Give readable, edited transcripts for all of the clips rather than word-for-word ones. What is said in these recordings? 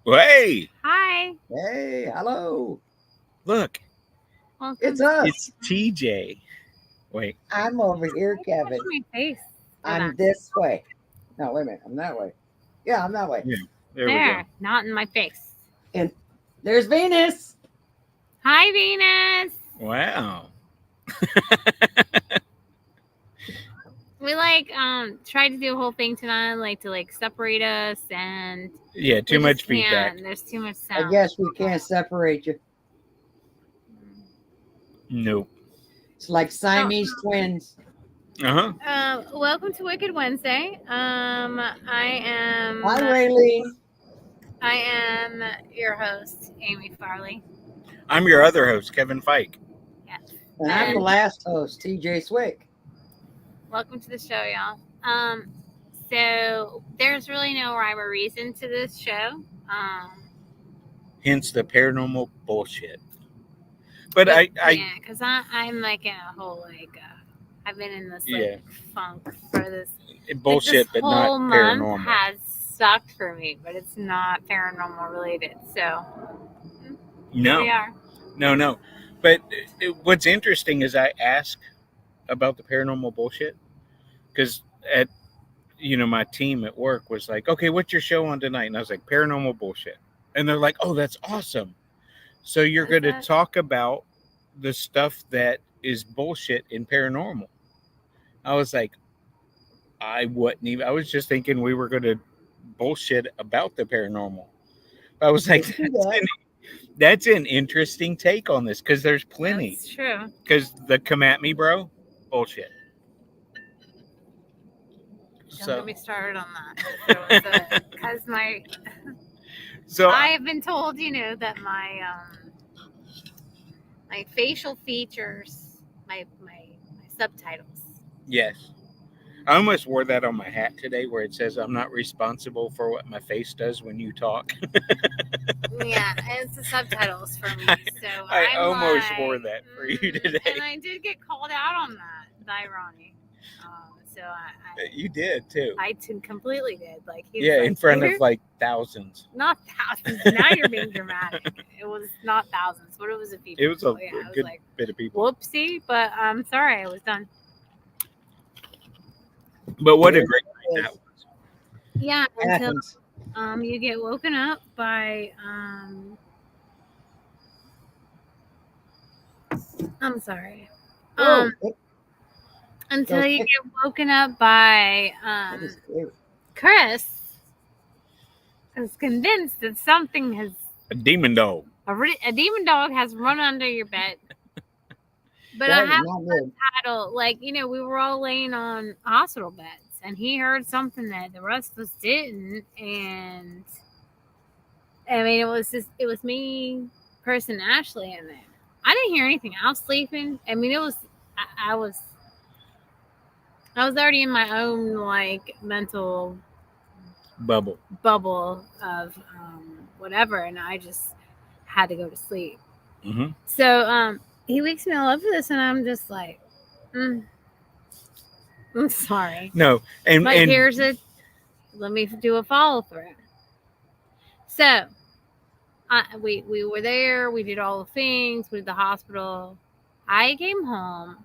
Hey, Hi. Hey, hello. look, It's Welcome. us. it's TJ. Wait, I'm over here, I touch Kevin. my face for that. I'm this way. No, wait a minute. I'm that way. Yeah, I'm that way. yeah, there we go. There, not in my face. And there's Venus. Hi, Venus. Wow. We tried to do a whole thing tonight, to separate us, and Yeah, we too just much feedback. can't. There's too much I sound. guess we can't separate you. Nope. It's like Siamese twins. Welcome to Wicked Wednesday. Hi, Rayleigh. I am your host, Amy Farley. I'm your other host, Kevin Fike. Yes. And I'm the last host, TJ Swick. Welcome to the show, y'all. So there's really no rhyme or reason to this show. Hence the paranormal bullshit. But I because I'm like in a whole I've been in this yeah, funk for this bullshit, this but not whole month paranormal. has sucked for me, but it's not paranormal related. So here we are. No. But what's interesting is I ask about the paranormal bullshit because at my team at work was like, okay, what's your show on tonight? And I was like, paranormal bullshit. And they're like, oh, that's awesome. So you're going to talk about the stuff that is bullshit in paranormal. I was like, I was just thinking we were going to bullshit about the paranormal. I was like, that's an interesting take on this because there's plenty. That's true. Because the come at me, bro, bullshit. Don't get me started on that. Because I have been told, that my facial features, my subtitles. Yes. I almost wore that on my hat today where it says I'm not responsible for what my face does when you talk. Yeah, it's the subtitles for me. So I almost wore that for you today. And I did get called out on that, the irony. So you did too. I completely did. In front of thousands. Not thousands. Now you're being dramatic. It was not thousands, but it was a few people. It was a good bit of people. Whoopsie, but I'm sorry, I was done. But what a great night that was. Yeah, until you get woken up by I'm sorry. Until you get woken up by Chris is convinced that something has a demon dog. A demon dog has run under your bed. But I have a title, we were all laying on hospital beds, and he heard something that the rest of us didn't, and I mean, it was me, Chris, and Ashley in there. I didn't hear anything. I was sleeping. I mean, I was already in my own mental bubble of whatever, and I just had to go to sleep. Mm-hmm. So he wakes me all up for this, and I'm just like, I'm sorry. No, and here's it. Let me do a follow through. So we were there. We did all the things. We did the hospital. I came home,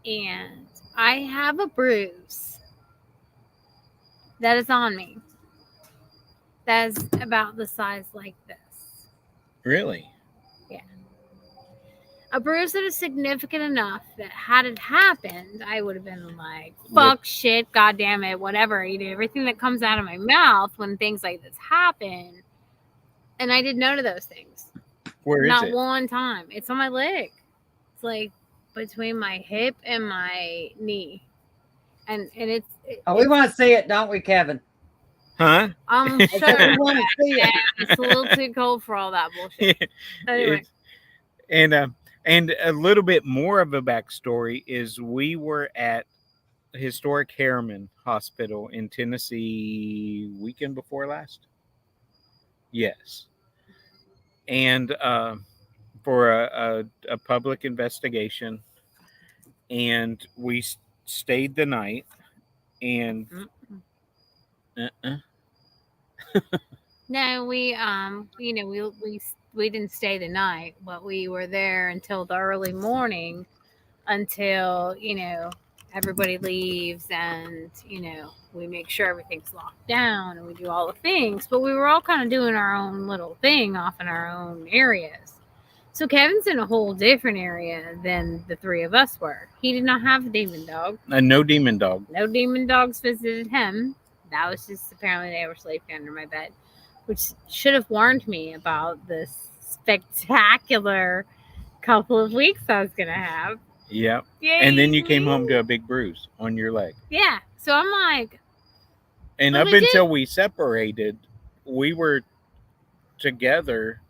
and I have a bruise that is on me. That's about the size like this. Really? Yeah. A bruise that is significant enough that had it happened, I would have been like, fuck, shit, goddamn it, whatever. Everything that comes out of my mouth when things like this happen. And I did none of those things. Where is it? Not one time. It's on my leg. It's between my hip and my knee. And it's... we want to see it, don't we, Kevin? Huh? I'm sure. We want to see it. It's a little too cold for all that bullshit. Anyway. And a little bit more of a backstory is we were at Historic Harriman Hospital in Tennessee weekend before last. Yes. And for a public investigation. And we stayed the night. And No, we didn't stay the night, but we were there until the early morning, until everybody leaves, and we make sure everything's locked down and we do all the things. But we were all kind of doing our own little thing off in our own areas. So Kevin's in a whole different area than the three of us were. He did not have a demon dog. No demon dog. No demon dogs visited him. That was just apparently they were sleeping under my bed, which should have warned me about this spectacular couple of weeks I was gonna have. Yep. Yay, And then you came me. home to a big bruise on your leg. Yeah. So I'm like, And But up we did- until we separated, we were together.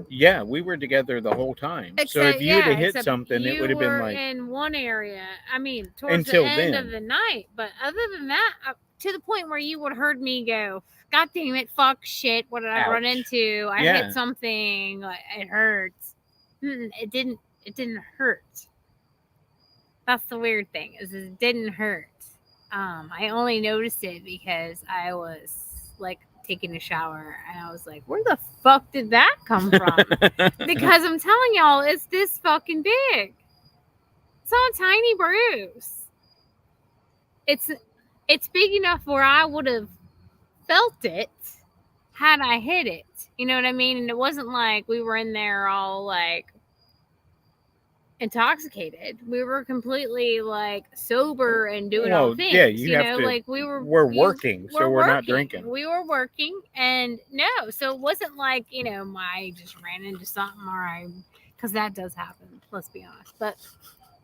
Yeah, we were together the whole time. So if you had hit except something, it you would have been were like in one area. I mean, towards Until the end then. of the night. But other than that, to the point where you would have heard me go, "God damn it, fuck, shit! What did I run Ouch. into? I Yeah. hit something. It hurts." It didn't. It didn't hurt. That's the weird thing is it didn't hurt. I only noticed it because I was like taking a shower and I was like, "Where the fuck did that come from?" Because I'm telling y'all, it's this fucking big. It's not a tiny bruise. It's it's big enough where I would have felt it had I hit it. You know what I mean? And it wasn't like we were in there all like intoxicated. We were completely like sober and doing all Well, things. yeah, you have to- like we're working, so we're not drinking. We were working, and no, so it wasn't like I just ran into something because that does happen. Let's be honest, but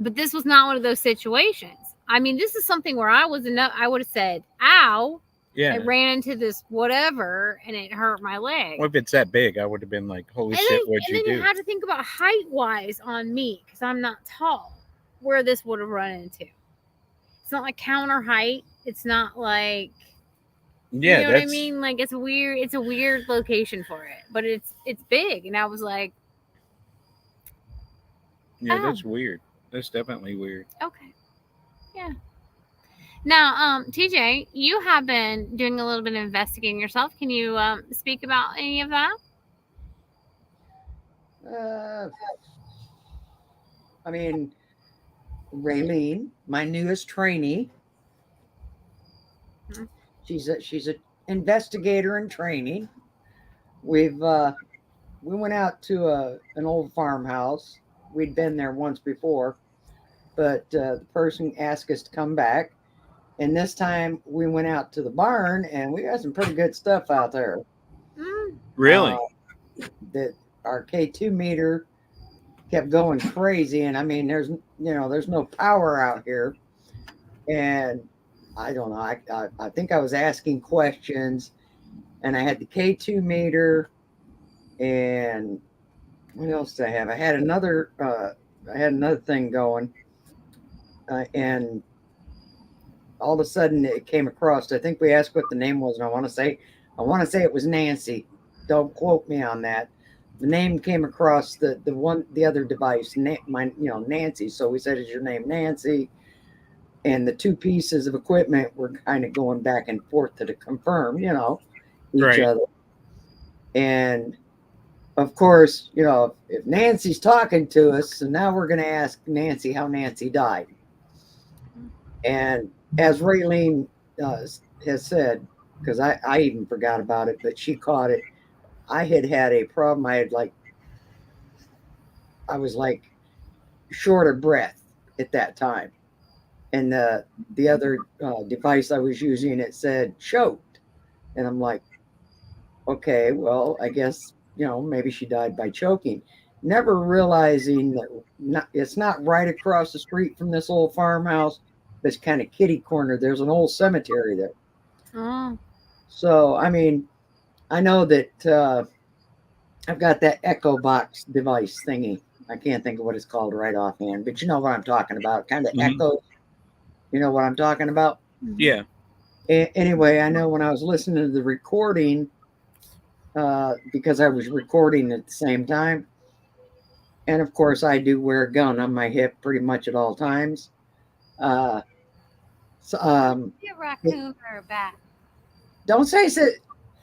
this was not one of those situations. I mean, this is something where I was enough. I would have said, "Ow." Yeah. I ran into this whatever and it hurt my leg. Well, if it's that big, I would have been like, "Holy shit, what'd you And then do?" you have to think about height wise on me because I'm not tall, where this would have run into. It's not like counter height. It's not like Yeah, you know that's what I mean. Like it's a weird location for it, but it's big, and I was like, yeah, oh. that's weird. That's definitely weird. Okay, yeah. Now, TJ, you have been doing a little bit of investigating yourself. Can you speak about any of that? I mean, Raylene, my newest trainee. Mhm. She's a investigator in training. We went out to an old farmhouse. We'd been there once before, but the person asked us to come back. And this time we went out to the barn, and we got some pretty good stuff out there. Really? That our K2 meter kept going crazy, and I mean, there's no power out here, and I don't know. I think I was asking questions, and I had the K2 meter, and what else did I have? I had another thing going, and all of a sudden it came across. I think we asked what the name was, and I want to say it was Nancy. Don't quote me on that. The name came across the other device, Nancy. So we said, "Is your name Nancy?" And the two pieces of equipment were kind of going back and forth to confirm, each Right. other. And of course, if Nancy's talking to us, so now we're going to ask Nancy how Nancy died. And as Raylene has said, because I even forgot about it, but she caught it. I had a problem. I was like short of breath at that time, and the other device I was using, it said choked, and I'm like, okay, well, I guess maybe she died by choking. Never realizing that it's not right across the street from this old farmhouse. This kind of kitty corner. There's an old cemetery there. Oh. So I mean, I know that I've got that Echo Box device thingy. I can't think of what it's called right offhand, but you know what I'm talking about. Kind of echo. You know what I'm talking about? Yeah. Anyway, I know when I was listening to the recording, because I was recording at the same time, and of course I do wear a gun on my hip pretty much at all times. So, Be a raccoon or a bat. don't say so.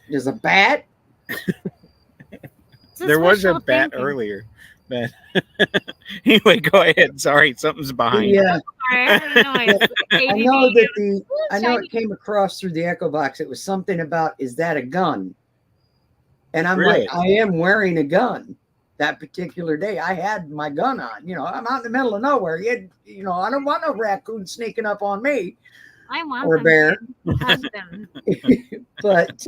There's a bat. There was a wishful bat thinking. earlier. But anyway, go ahead. Sorry, something's behind. The, Sorry, I heard a noise. I ADD. know that I know shiny. it came across through the echo box. It was something about, is that a gun? And I'm Really? like, I am wearing a gun. That particular day, I had my gun on. You know, I'm out in the middle of nowhere. You know, I don't want no raccoon sneaking up on me I want or them. bear. to hug them. But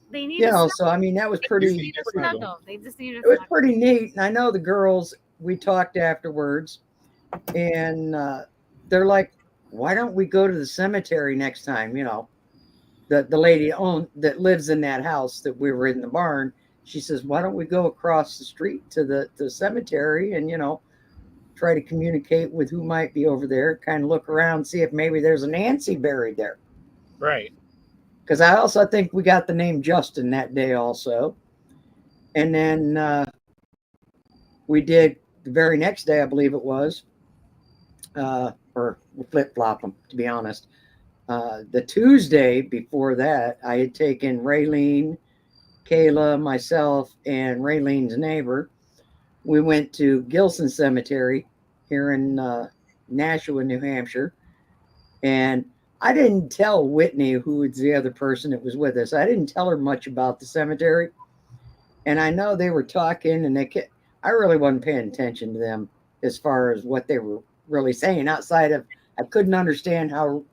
They need you to know, snuggle. so I mean, that was They just pretty. need to snuggle. They just need to It was snuggle. pretty neat. And I know the girls. We talked afterwards, and they're like, "Why don't we go to the cemetery next time?" You know, the lady that lives in that house that we were in the barn. She says, "Why don't we go across the street to the cemetery and, you know, try to communicate with who might be over there, kind of look around, see if maybe there's a Nancy buried there." Right. Because I also think we got the name Justin that day also. And then we did the very next day, I believe it was, or we'll flip flop them, to be honest. The Tuesday before that, I had taken Raylene, Kayla, myself, and Raylene's neighbor. We went to Gilson Cemetery here in Nashua, New Hampshire. And I didn't tell Whitney, who was the other person that was with us, I didn't tell her much about the cemetery. And I know they were talking, and I really wasn't paying attention to them as far as what they were really saying. Outside of, I couldn't understand how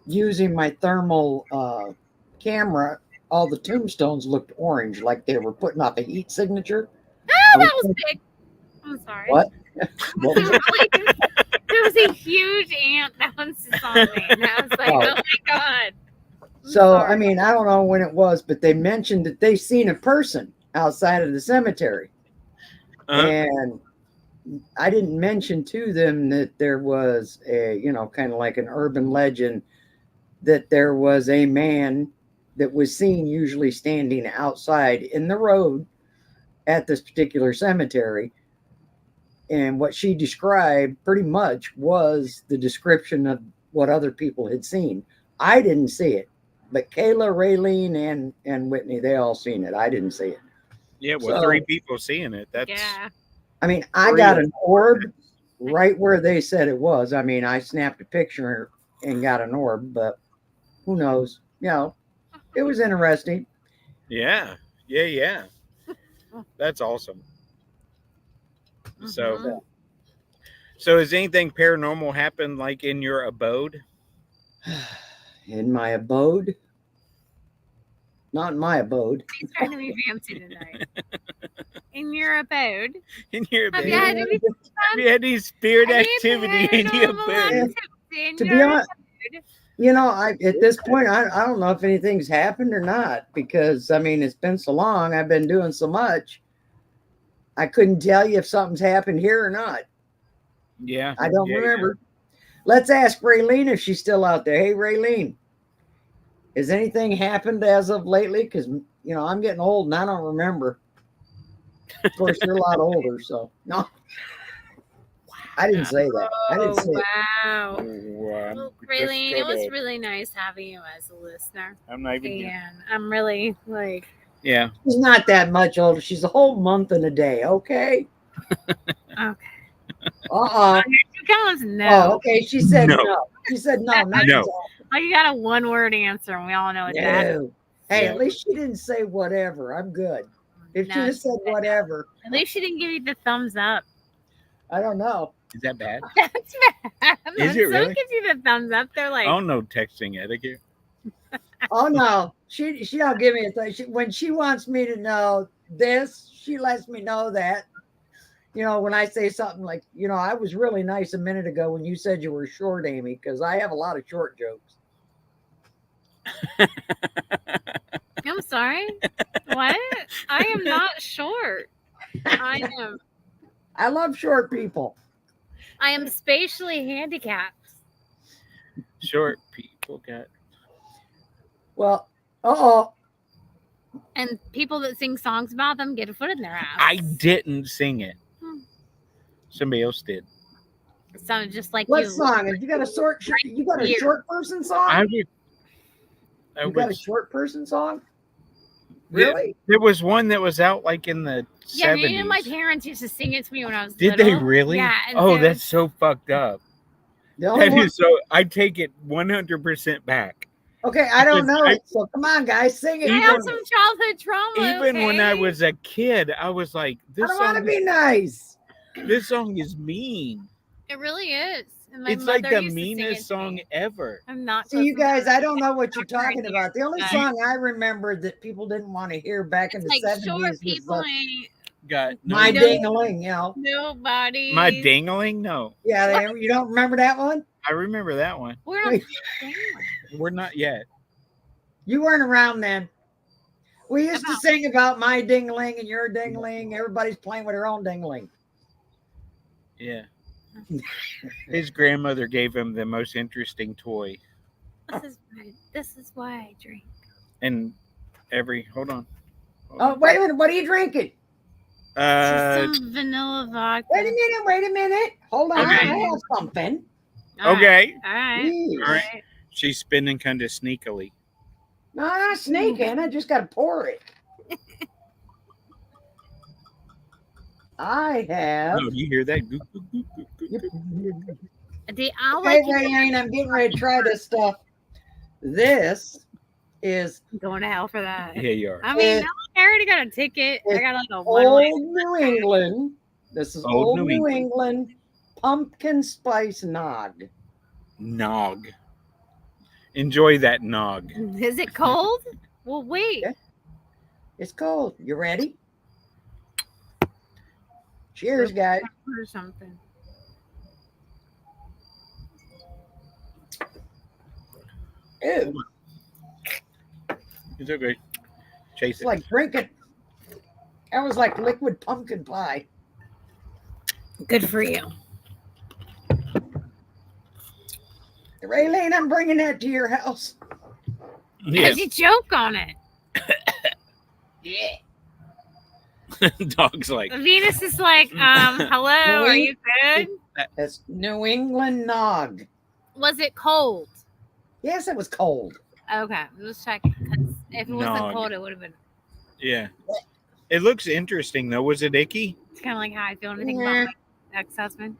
using my thermal camera, all the tombstones looked orange, like they were putting off a heat signature. Oh, that was big. I'm sorry. What? What was it? There was a huge ant that was just on me, and I was like, Oh. "Oh my god!" I'm So, sorry. I mean, I don't know when it was, but they mentioned that they seen a person outside of the cemetery. And I didn't mention to them that there was a, you know, kind of like an urban legend that there was a man that was seen usually standing outside in the road at this particular cemetery. And what she described pretty much was the description of what other people had seen. I didn't see it, but Kayla, Raylene, and Whitney, they all seen it. I didn't see it. Yeah, well, So, 3 people seeing it. That's Yeah. I mean, I Three got of an orb right where they said it was. I mean, I snapped a picture and got an orb, but who knows? You know, it was interesting. yeah. That's awesome. So, Mhm. so has anything paranormal happened like in your abode? In my abode, not in my abode. He's trying to be fancy tonight. In your abode, In your have abode? you had any Have you had any spirit any activity in your paranormal abode? activity in To be your honest, abode? you know, at this point, I don't know if anything's happened or not, because I mean, it's been so long. I've been doing so much. I couldn't tell you if something's happened here or not. Yeah. I don't remember. Let's ask Raylene if she's still out there. Hey, Raylene, has anything happened as of lately? Because, you know, I'm getting old and I don't remember. Of course, you're a lot older, so no. I didn't say that. I didn't say it. Wow. Wow. Well, Raylene, it was really nice having you as a listener. I'm not even. And I'm really like, Yeah. She's not that much older. She's a whole month and a day, okay? okay. She goes no. Oh, okay. She said No. no. She said no. No. Like you got a one-word answer, and we all know what that is. No. Hey, Yeah. at least she didn't say whatever. I'm good. If she No, had said whatever, at least she didn't give you the thumbs up. I don't know. Is that bad? That's bad. Is When it someone really? gives you the thumbs up, they're like, I don't know texting etiquette. Oh no, she don't give me a thing. When she wants me to know this, she lets me know that. You know, when I say something like, you know, I was really nice a minute ago when you said you were short, Amy, because I have a lot of short jokes. I'm sorry. What? I am not short. I love short people. I am spatially handicapped. Short people got. Well, uh-oh. And people that sing songs about them get a foot in their ass. I didn't sing it. Somebody else did. It sounded just like What you. song? You got a short person song? I You got a would. short person song? Really? There was one that was out like in the Yeah, 70s. my parents used to sing it to me when I was Did little. they really? Yeah. And Oh, so, that's so fucked up. The only That one. is so. I take it 100% back. Okay, I don't Because know it. So come on, guys, sing it. I even- have some childhood trauma. Even when I okay? was a kid, I was like, I "This don't want to song, be nice. this song is mean. It really is. And my It's like mother the used to sing it meanest to song me. ever." I'm not. See, you close enough. guys, I don't know what you're Sorry, talking about. The only guys. song I remembered that people didn't want to hear back in It's the like 70s short was people ain't Got no. My No. Ding-a-Ling, you know. nobody. My dingling? No, Yeah, you don't remember that one? I remember that one. We're not singing. We're not yet. You weren't around then. We used to About- sing about my ding-a-ling and your ding-a-ling. Everybody's playing with their own ding-a-ling. Yeah. His grandmother gave him the most interesting toy, This is why I drink. and hold on. Oh, wait a minute. What are you drinking? Just some vanilla vodka. Wait a minute. Hold on. Okay. I have something. All right, Okay, All right. Jeez. all right. She's spinning kind of sneakily. No, I'm not sneaking. I just got to pour it. I have. Oh, you hear that? Goop, goop, goop, goop, goop, Yep. goop. I Okay, like Raylene, I'm getting ready to try this stuff. This is going to hell for that. Yeah, you are. I mean, It's- I already got a ticket. I it's got like a Old one-way. New England. This is Old Old New New England pumpkin spice nog. Nog. Enjoy that nog. Is it cold? Well, wait. Yeah. It's cold. You ready? Cheers, guys. Or something. Ew, It's okay. Chase it's it. like drinking. That was like liquid pumpkin pie. Good for you. Raylene, I'm bringing that to your house. Yeah. Because you choke on it. Yeah. Dog's like, Venus is like, hello, are you good? That's New England nog. Was it cold? Yes, it was cold. Okay, I'm just checking. 'Cause if it wasn't Nog. cold, it would have been. yeah. It looks interesting though. Was it icky? It's kind of like how I feel when I think Yeah. about my ex-husband.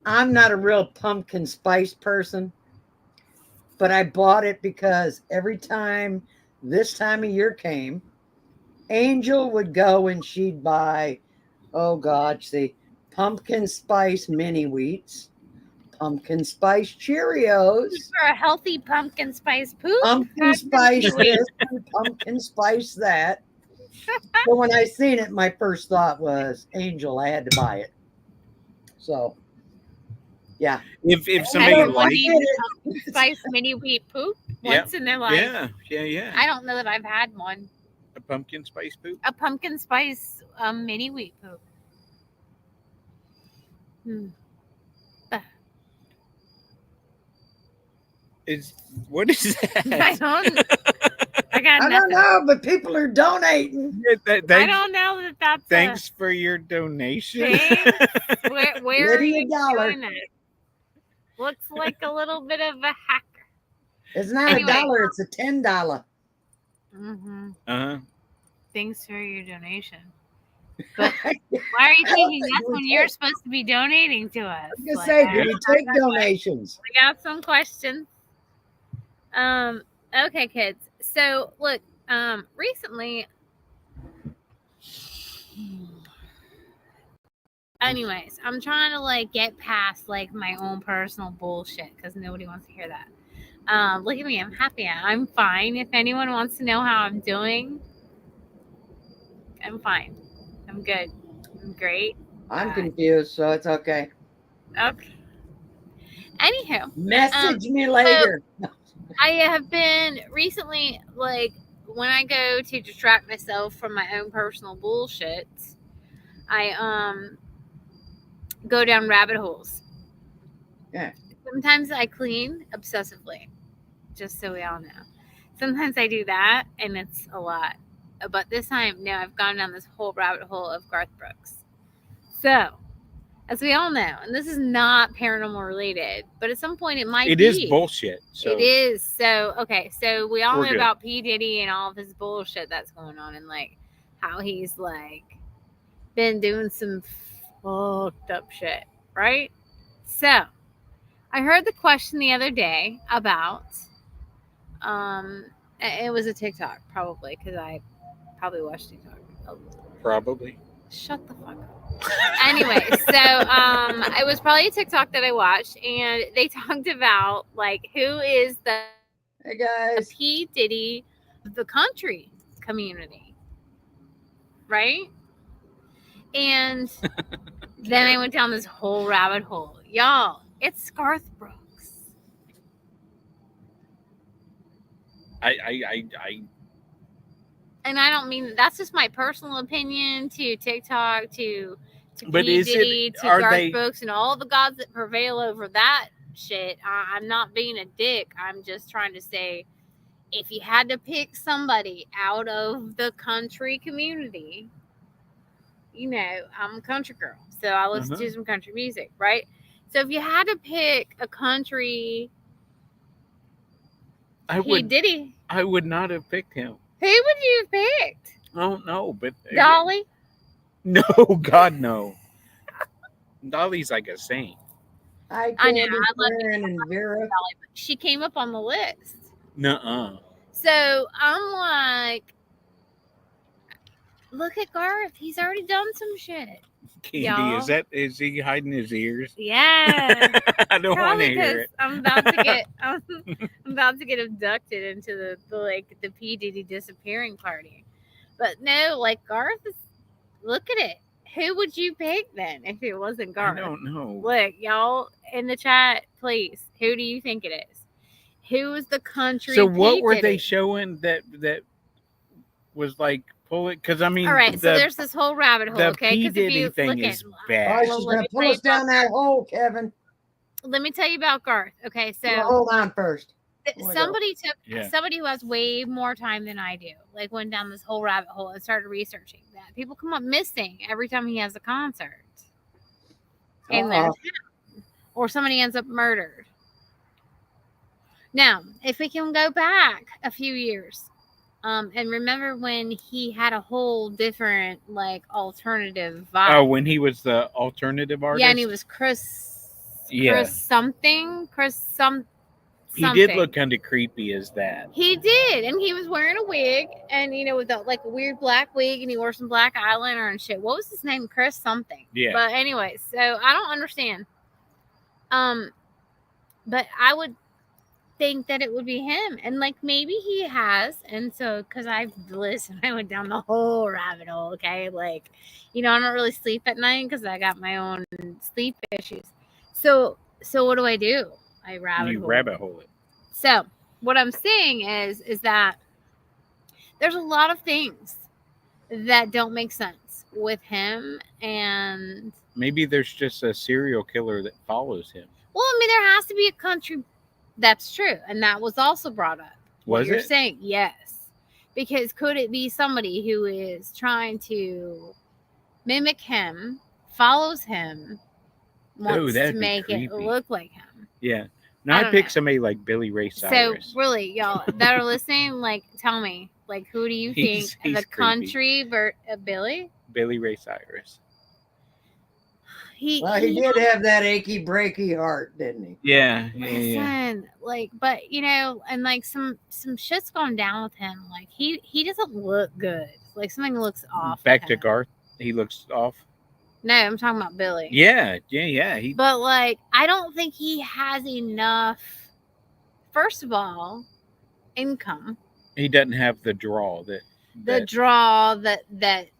I'm not a real pumpkin spice person, but I bought it because every time this time of year came, Angel would go and she'd buy, oh God, see, pumpkin spice mini wheats, pumpkin spice Cheerios, For a healthy pumpkin spice poop. pumpkin spice this, and pumpkin spice that. So when I seen it, my first thought was Angel. I had to buy it. So, yeah. If somebody Everyone liked needs it. pumpkin spice mini wheat poop Yeah. once in their life. Yeah. I don't know that I've had one. A pumpkin spice poop. A pumpkin spice mini wheat poop. What is I that? don't. I got I don't nothing. know, but people are donating. Yeah, I thanks, don't know that that's thanks for your donation. Thanks. Where are Lydia you Dollar. doing it? Looks like a little bit of a hacker. It's not Anyway. $1, it's a $10. Mm-hmm. Uh-huh. Thanks for your donation. But why are you taking us when you're supposed to be donating to us? I'm just Like, saying, do we take donations? we got some questions. Okay, kids. So look, recently. Anyways, I'm trying to like get past like my own personal bullshit because nobody wants to hear that. Look at me, I'm happy. I'm fine. If anyone wants to know how I'm doing, I'm fine. I'm good. I'm great. I'm confused, so it's okay. Okay. Anywho, Message me later. I have been recently, like, when I go to distract myself from my own personal bullshit, I go down rabbit holes. Yeah. Sometimes I clean obsessively, just so we all know. Sometimes I do that, and it's a lot. But this time, no, I've gone down this whole rabbit hole of Garth Brooks. So, as we all know, and this is not paranormal related, but at some point it might It be. is bullshit. So It is. So, okay, so we all We're know good. about P. Diddy and all of his bullshit that's going on, and like how he's like been doing some fucked up shit, right? So, I heard the question the other day about, it was a TikTok probably because I probably watched TikTok. Oh, probably. shut the fuck up. Anyway, so it was probably a TikTok that I watched, and they talked about like who is the Hey P. guys. Diddy of the country community, right? And then I went down this whole rabbit hole, y'all. It's Garth Brooks. I And I don't mean that's just my personal opinion to TikTok to But P. is it? Diddy to Are Garth they? Brooks and all the gods that prevail over that shit. I'm not being a dick. I'm just trying to say if you had to pick somebody out of the country community, you know, I'm a country girl, so I listen to some country music, right? So if you had to pick a country I P. would. Diddy, I would not have picked him. who would you have picked? I don't know, but Dolly? No, God no. Dolly's like a saint. Hi, I know, Candy, I love Karen, and Vera. Dolly, but she came up on the list. Nuh-uh. So I'm like, look at Garth. He's already done some shit. Candy, Y'all. is he hiding his ears? Yeah. I don't want Probably to hear because it. I'm about to get I'm about to get abducted into the P. Diddy disappearing party. But no, like Garth is, look at it. Who would you pick then if it wasn't I Garth? don't know. Look, y'all in the chat, please. Who do you think it is? Who is the country? So what P. were Diddy? they showing that was like pulling? Because I mean, All right, so there's this whole rabbit hole, the okay? P. Because if Diddy you thing look is Oh, bad. Well, she's let gonna me pull tell you us down that hole, Kevin. let me tell you about Garth. Okay, so Well, hold on first. somebody took Yeah. somebody who has way more time than I do, like went down this whole rabbit hole and started researching that people come up missing every time he has a concert in their town, or somebody ends up murdered. Now, if we can go back a few years, and remember when he had a whole different like alternative vibe. Oh, when he was the alternative artist. Yeah, and he was Chris something. He did look kind of creepy as that. He did, and he was wearing a wig, and you know, with like a weird black wig, and he wore some black eyeliner and shit. What was his name? Chris something. Yeah. But anyway, so I don't understand. But I would think that it would be him, and like maybe he has, and so because I went down the whole rabbit hole. Okay, like you know, I don't really sleep at night because I got my own sleep issues. So what do? I rabbit hole it. So what I'm saying is that there's a lot of things that don't make sense with him, and maybe there's just a serial killer that follows him. Well, I mean, there has to be a country. That's true, and that was also brought up. Was you're it? saying yes, because could it be somebody who is trying to mimic him, follows him, wants to make it look like him? Yeah. Now I pick somebody like Billy Ray Cyrus. So really, y'all that are listening, like, tell me, like, who do you think he's the country Billy? Billy Ray Cyrus. He did have that achy breaky heart, didn't he? Yeah. Listen, like, but you know, and like some shit's gone down with him. Like he doesn't look good. Like something looks off. Back to Garth, he looks off. No, I'm talking about Billy. Yeah. But like, I don't think he has enough. First of all, income. He doesn't have the draw that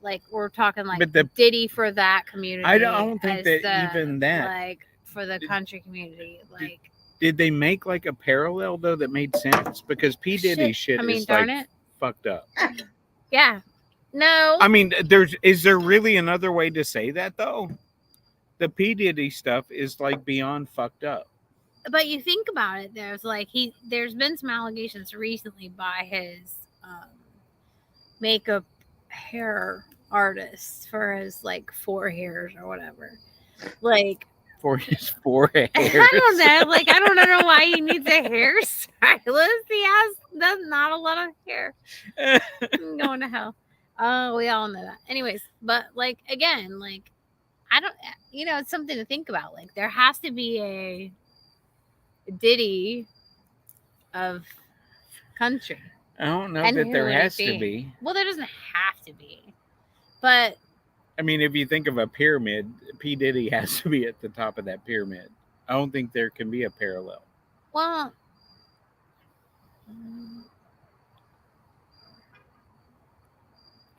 like we're talking like the Diddy for that community. I don't think that even that like for the country community. Like, did they make like a parallel though that made sense? Because P. Diddy shit is like fucked up. Yeah. No. I mean, is there really another way to say that though? The P. Diddy stuff is like beyond fucked up. But you think about it, there's been some allegations recently by his makeup hair artist for his like 4 hairs or whatever. Like, For his 4 hairs. I don't know. Like, I don't know why he needs a hairstylist. He has not a lot of hair. I'm going to hell. Oh, we all know that. Anyways, but like again, like I don't, it's something to think about. Like there has to be a ditty of country. I don't know And that who there would it has to be? be. Well, there doesn't have to be, but I mean, if you think of a pyramid, P. Diddy has to be at the top of that pyramid. I don't think there can be a parallel. well,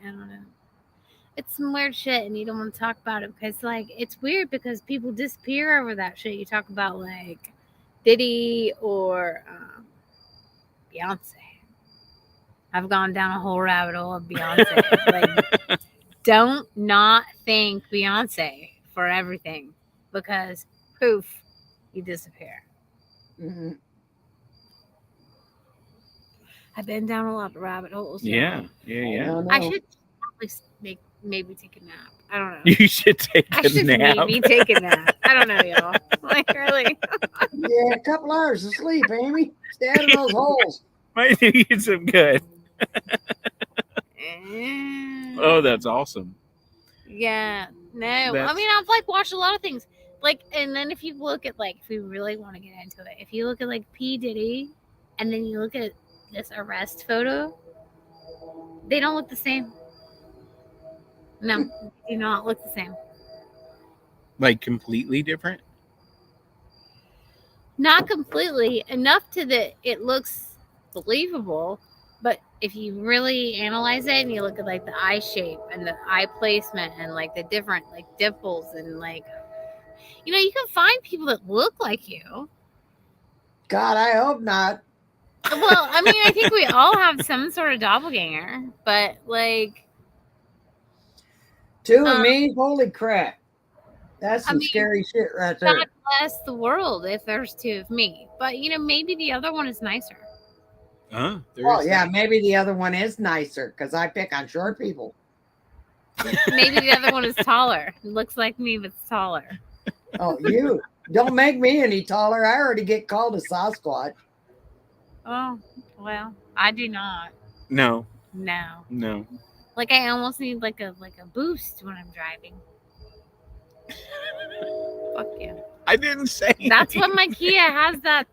I don't know. It's some weird shit, and you don't want to talk about it because, like, it's weird because people disappear over that shit. You talk about like Diddy or Beyonce. I've gone down a whole rabbit hole of Beyonce. Like, don't not thank Beyonce for everything because poof, you disappear. Mm-hmm. I've been down a lot of rabbit holes. Yeah, y'all. yeah. I should probably maybe take a nap. I don't know. You should take I a should nap. maybe take a nap. I don't know, y'all. Like, really. Yeah, a couple hours of sleep, Amy. Stay out of those holes. Might do you some good. Oh, that's awesome. Yeah. No. I That's- mean, I've like watched a lot of things. Like, and then if you look at like, if we really want to get into it, if you look at like P Diddy, and then you look at this arrest photo, they don't look the same. No, they do not look the same. Like completely different? Not completely. Enough to that it looks believable, but if you really analyze it and you look at like the eye shape and the eye placement and like the different like dimples and like, you can find people that look like you. God, I hope not. Well, I mean, I think we all have some sort of doppelganger, but like Two of me, holy crap. That's some I mean, scary shit right there. God bless the world if there's two of me. But maybe the other one is nicer. Huh? Oh, yeah, maybe the other one is nicer because I pick on short people. Maybe the other one is taller. It looks like me, but it's taller. Oh, you don't make me any taller. I already get called a Sasquatch. Oh, well, I do not. No. No. Like I almost need like a boost when I'm driving. Fuck yeah. I didn't say. That's what my Kia has, that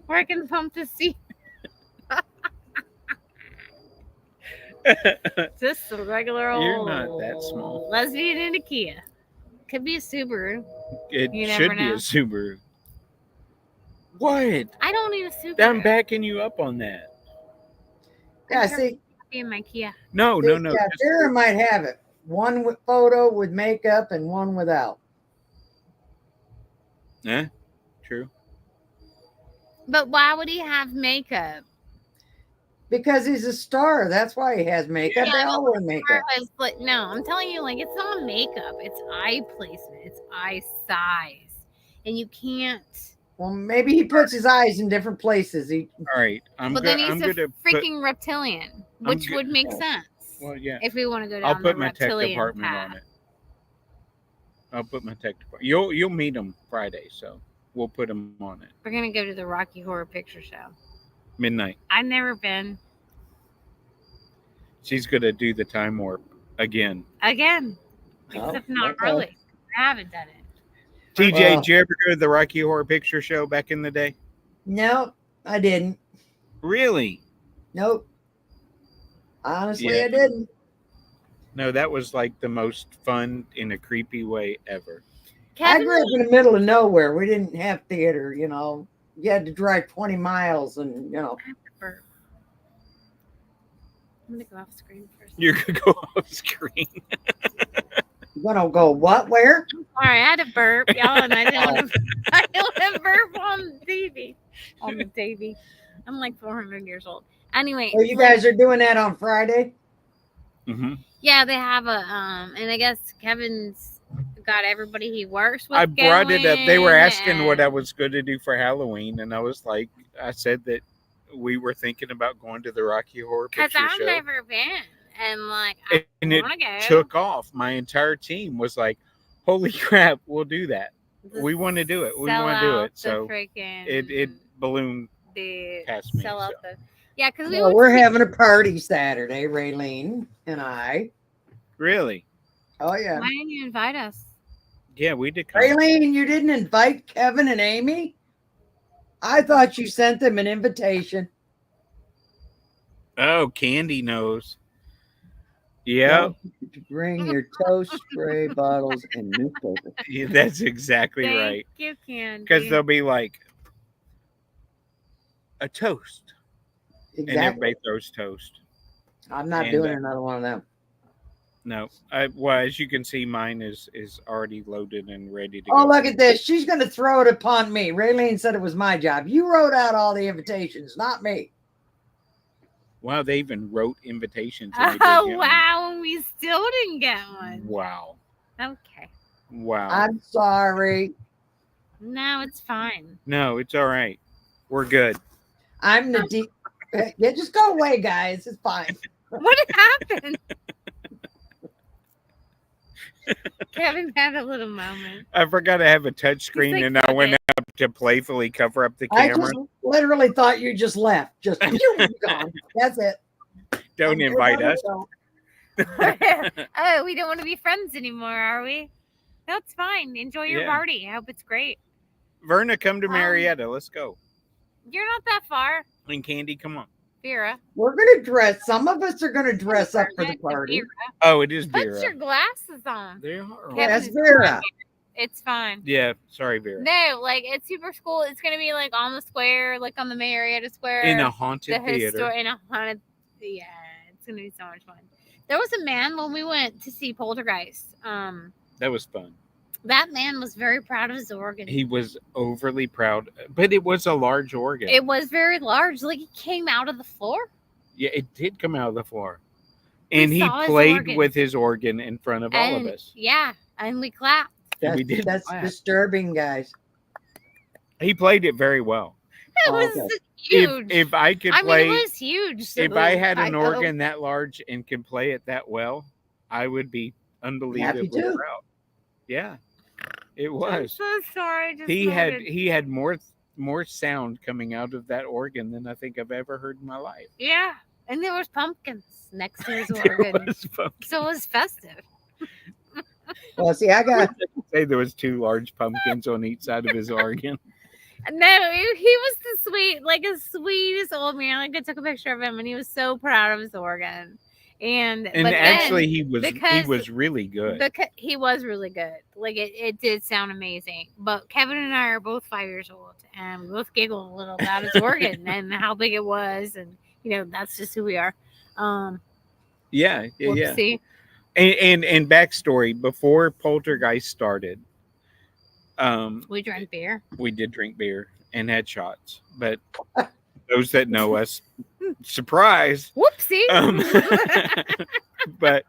working pump to see. Just a regular old. You're not that small. Lesbian in a Kia. Could be a Subaru. It You should never be a know. Subaru. What? I don't need a Subaru. I'm backing you up on that. Yeah, I'm see. in my Kia. No. Yeah, Sarah might have it. One with photo with makeup and one without. Yeah, true. But why would he have makeup? Because he's a star. That's why he has makeup. Yeah, They all wear makeup. No, I'm telling you, like, it's not makeup. It's eye placement. It's eye size. And you can't. Well, maybe he puts his eyes in different places. All right. Then he's a freaking reptilian, which would make sense. Well, yeah. If we want to go down I'll put the my tech reptilian department path. on it. I'll put my tech department. You'll meet them Friday, so we'll put them on it. We're gonna go to the Rocky Horror Picture Show. Midnight. I've never been. She's gonna do the time warp again. Except not okay. really. I haven't done it. TJ, Well- did you ever go to the Rocky Horror Picture Show back in the day? No, I didn't. Really? Nope. Honestly, Yeah. I didn't. No, that was like the most fun in a creepy way ever. I Kevin, grew up in the middle of nowhere. We didn't have theater, You had to drive 20 miles and, I have to burp. I'm gonna go off screen first. You're gonna go off screen. you're going to go what, where? All right, I had to burp, y'all, and I didn't want to burp on TV. On the TV. I'm like 400 years old. Anyway. Oh, you guys are doing that on Friday? Mm-hmm. Yeah, they have a and I guess Kevin's got everybody he works with. I brought it up. They were going, asking what I and- was going to do for Halloween, and I was like, I said that we were thinking about going to the Rocky Horror Cause Picture I've Show, never been, and like I and it want to go. took off. My entire team was like, Holy crap, we'll do that. We want to do it. We Sell want to do out it. the So freaking it ballooned the past me. sell out So. the yeah, because we Well, went we're to see, having a party Saturday, Raylene and I. Really? Oh yeah. why didn't you invite us? Yeah, we did come. Raylene, you didn't invite Kevin and Amy? I thought you sent them an invitation. Oh, Candy knows. Yeah, Don't bring your toast spray bottles and newspaper. that's exactly Thank right. you, Candy. Because they'll be like a toast, and Exactly. everybody throws toast. I'm not And, doing another one of them. No, well, as you can see, mine is already loaded and ready to Oh, go. look at this. She's going to throw it upon me. Raylene said it was my job. You wrote out all the invitations, not me. Wow, they even wrote invitations. And they didn't Oh get one. wow, and we still didn't get one. Wow. Okay. Wow. I'm sorry. No, it's fine. No, it's all right. We're good. I'm the Yeah, just go away, guys. It's fine. What happened? Kevin had a little moment. I forgot to have a touch screen, like, and I went up to playfully cover up the I camera. just literally thought you just left. Just you're gone. That's it. Don't invite us. Oh, we don't want to be friends anymore, are we? That's fine. Enjoy your Yeah. party. I hope it's great. Verna, come to Marietta. Let's go. You're not that far, And Candy, come on. Vera. We're gonna dress. Some of us are gonna dress up for the party. Vera. Oh, it is Put Vera. your glasses on. They are. Kevin That's is Vera. fine. It's fine. Yeah, sorry, Vera. No, like it's super cool. It's gonna be like on the square, like on the Marietta Square. In a haunted theater. In a haunted. Yeah, it's gonna be so much fun. There was a man when we went to see Poltergeist. That was fun. That man was very proud of his organ. He was overly proud, but it was a large organ. It was very large. Like it came out of the floor. Yeah, it did come out of the floor. And he saw his played organ. with his organ in front of all of us. Yeah, and we clapped. We did That's clap. disturbing, guys. He played it very well. It was Okay. huge. If I could I play, mean, it was huge. if I had an know. organ that large and could play it that well, I would be unbelievably too. proud. Yeah, it I'm was. so sorry. I just He noted. had more sound coming out of that organ than I think I've ever heard in my life. Yeah, and there was pumpkins next to his There organ, was pumpkin. so it was festive. Well, see, I got Say there was 2 large pumpkins on each side of his organ. No, he was the sweetest old man. Like I took a picture of him, and he was so proud of his organ. And but actually, then, he because- was really good. he was really good. Like it did sound amazing. But Kevin and I are both 5 years old, and we both giggled a little about his organ and how big it was, and that's just who we are. Yeah. Whoopsie. And backstory: before Poltergeist started, We drank beer. we did drink beer and had shots. But those that know us, surprise. Whoopsie. But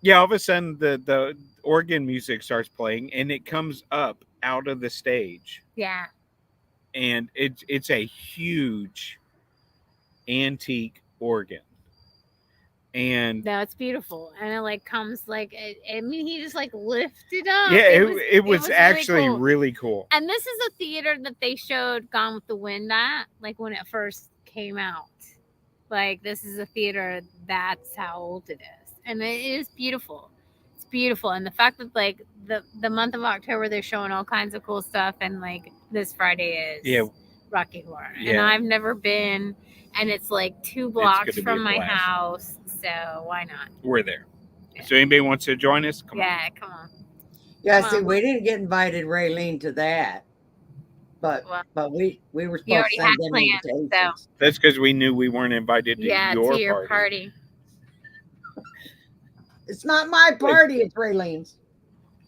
yeah, all of a sudden the organ music starts playing, and it comes up out of the stage, Yeah. and it's a huge antique organ. And No, it's beautiful, and it like comes like I mean, he just like lifted up. yeah, it was really actually cool. really cool. And this is a theater that they showed Gone with the Wind at, like when it first came out. Like this is a theater that's how old it is, and it is beautiful. It's beautiful, and the fact that like the month of October they're showing all kinds of cool stuff, and like this Friday is Rocky Horror, and Yeah. I've never been, and it's like 2 blocks gonna be from a my blast. house, so why not? We're there. Yeah. So anybody wants to join us? Come on. Yeah, come on. Yeah, Come see, on. we didn't get invited, Raylene, to that, but Well, we were you supposed to already send had them plans, so invitations. That's because we knew we weren't invited to yeah, your to your party. It's not my party; it's Raylene's.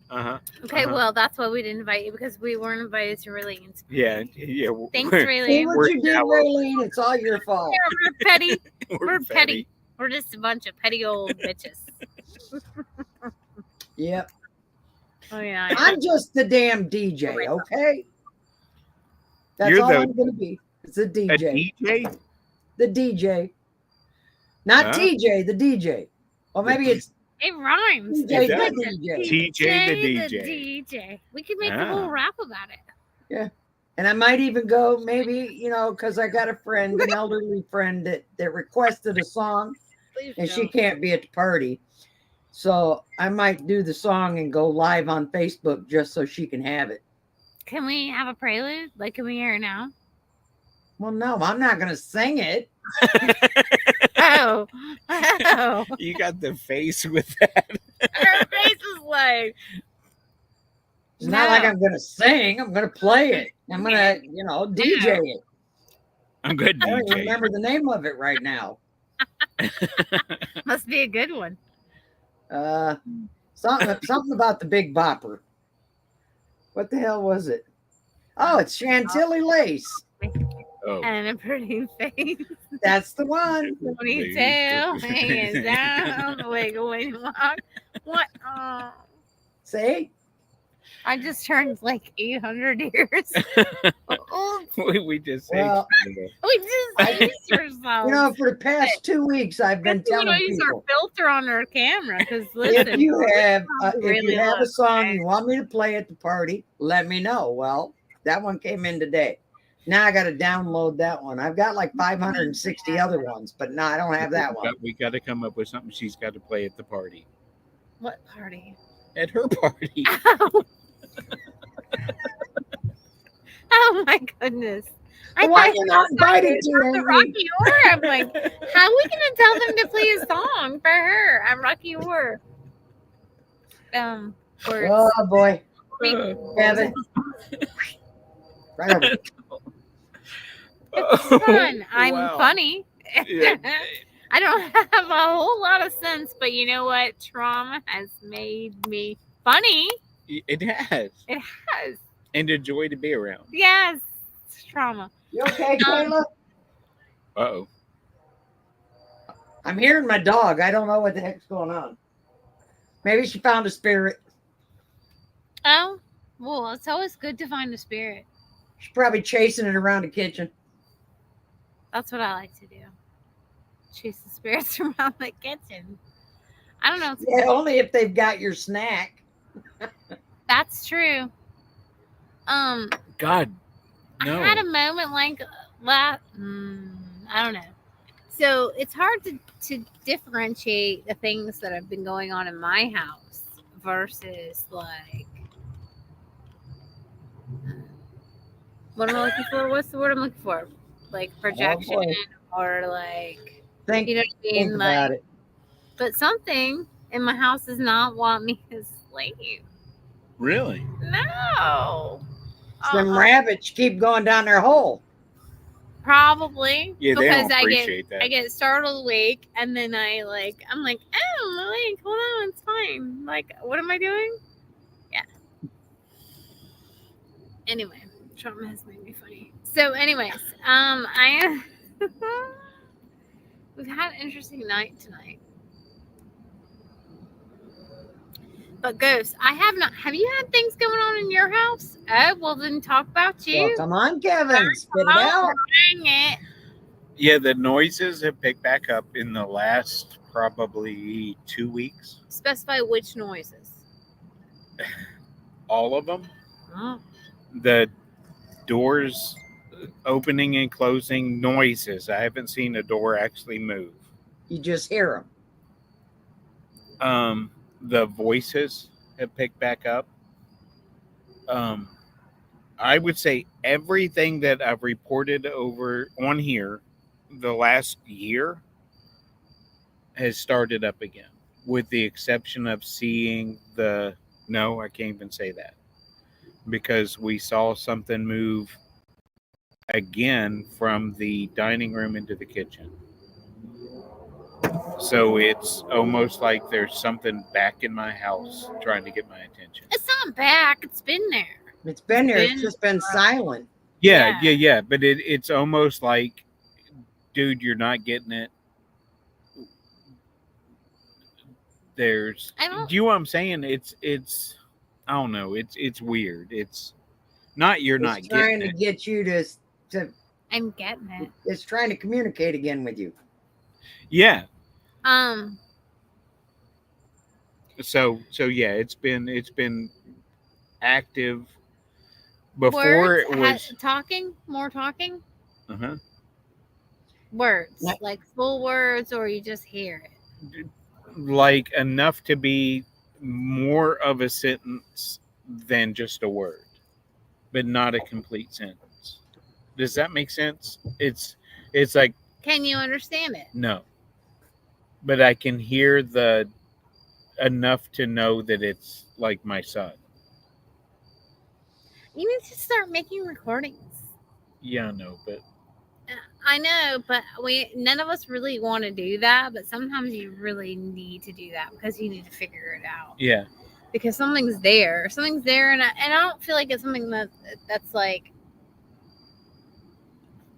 Uh-huh. Okay, well, that's why we didn't invite you, because we weren't invited to Raylene's. Yeah. Thanks, See Raylene. what We're you did, shallow. Raylene? It's all your fault. We're petty. We're petty. petty. We're just a bunch of petty old bitches. Yep. Oh yeah. I'm just the damn DJ, okay? That's You're all the- I'm gonna be. It's a A DJ. DJ? The DJ. Not Huh? TJ, the DJ. Or maybe The it's It rhymes. TJ It the does. DJ. TJ the The DJ. DJ. We could make a whole Ah. rap about it. Yeah. And I might even go, maybe, because I got a friend, an elderly friend that requested a song, Please and she don't. can't be at the party. So I might do the song and go live on Facebook just so she can have it. Can we have a prelude? Like, can we hear it now? Well, no, I'm not going to sing it. Oh. Oh. You got the face with that. Her face is like, It's not like no. I'm going to sing. I'm going to play it. I'm going to, DJ it. I'm good, I don't DJ. remember the name of it right now. Must be a good one. Something about the Big Bopper. What the hell was it? Oh, it's Chantilly Lace. Oh. And a pretty face. That's the one. Ponytail hanging down the way going to walk. What? Oh. See? I just turned like 800 years. Oh, we just Well, we just aged ourselves. For the past 2 weeks, I've been We want telling to use our people, filter on our camera because listen, if you have really a look song nice. you want me to play at the party, let me know. Well, that one came in today. Now I got to download that one. I've got like 560 other ones, but no, I don't have that one. We got to come up with something she's got to play at the party. What party? At her party. Oh my goodness. Why are you not invited to the it? Rocky Horror. I'm like, how are we gonna tell them to play a song for her? I'm Rocky Horror. Words. Oh boy, Kevin. Right over. It's fun. I'm Wow. funny. Yeah. I don't have a whole lot of sense, but you know what? Trauma has made me funny. It has. It has. And a joy to be around. Yes. It's trauma. You okay, Kayla? Uh-oh. I'm hearing my dog. I don't know what the heck's going on. Maybe she found a spirit. Oh, well, it's always good to find a spirit. She's probably chasing it around the kitchen. That's what I like to do. Chase the spirits around the kitchen. I don't know. Yeah, only if they've got your snack. That's true. God, no. I had a moment like that. I don't know. So it's hard to differentiate the things that have been going on in my house versus like what am I looking for? What's the word I'm looking for? Like projection or like Think, you know what I mean? think Like, about it. but something in my house does not want me to sleep. Really? No. Them rabbits keep going down their hole. Probably. Yeah, they because don't appreciate that. I get startled awake and then I'm like, oh, like, hold on, it's fine. Like, what am I doing? Yeah. Anyway, trauma has made me funny. So, anyways, we've had an interesting night tonight. But Ghost, I have not. Have you had things going on in your house? Oh, well, then talk about you. Well, come on, Kevin. Spit it out. Bring it. Yeah, the noises have picked back up in the last probably 2 weeks. Specify which noises. All of them. Oh. The doors opening and closing noises. I haven't seen a door actually move. You just hear them. The voices have picked back up. I would say everything that I've reported over on here the last year has started up again, with the exception of seeing no, I can't even say that, because we saw something move again from the dining room into the kitchen. So it's almost like there's something back in my house trying to get my attention. It's not back. It's been there. It's been there. It's just been silent. Yeah. But it's almost like, dude, you're not getting it. Do you know what I'm saying? It's I don't know. It's weird. It's not you're not trying getting to it. get you to. I'm getting it. It's trying to communicate again with you. Yeah. So yeah, it's been active. Before Words, it was more talking, uh-huh, words, like full words, or you just hear it. like enough to be more of a sentence than just a word, but not a complete sentence. Does that make sense? It's like Can you understand it? no, but I can hear the enough to know that it's like my son. You need to start making recordings. Yeah, no, but I know, but none of us really want to do that. But sometimes you really need to do that because you need to figure it out. yeah, Because something's there, and I don't feel like it's something that's like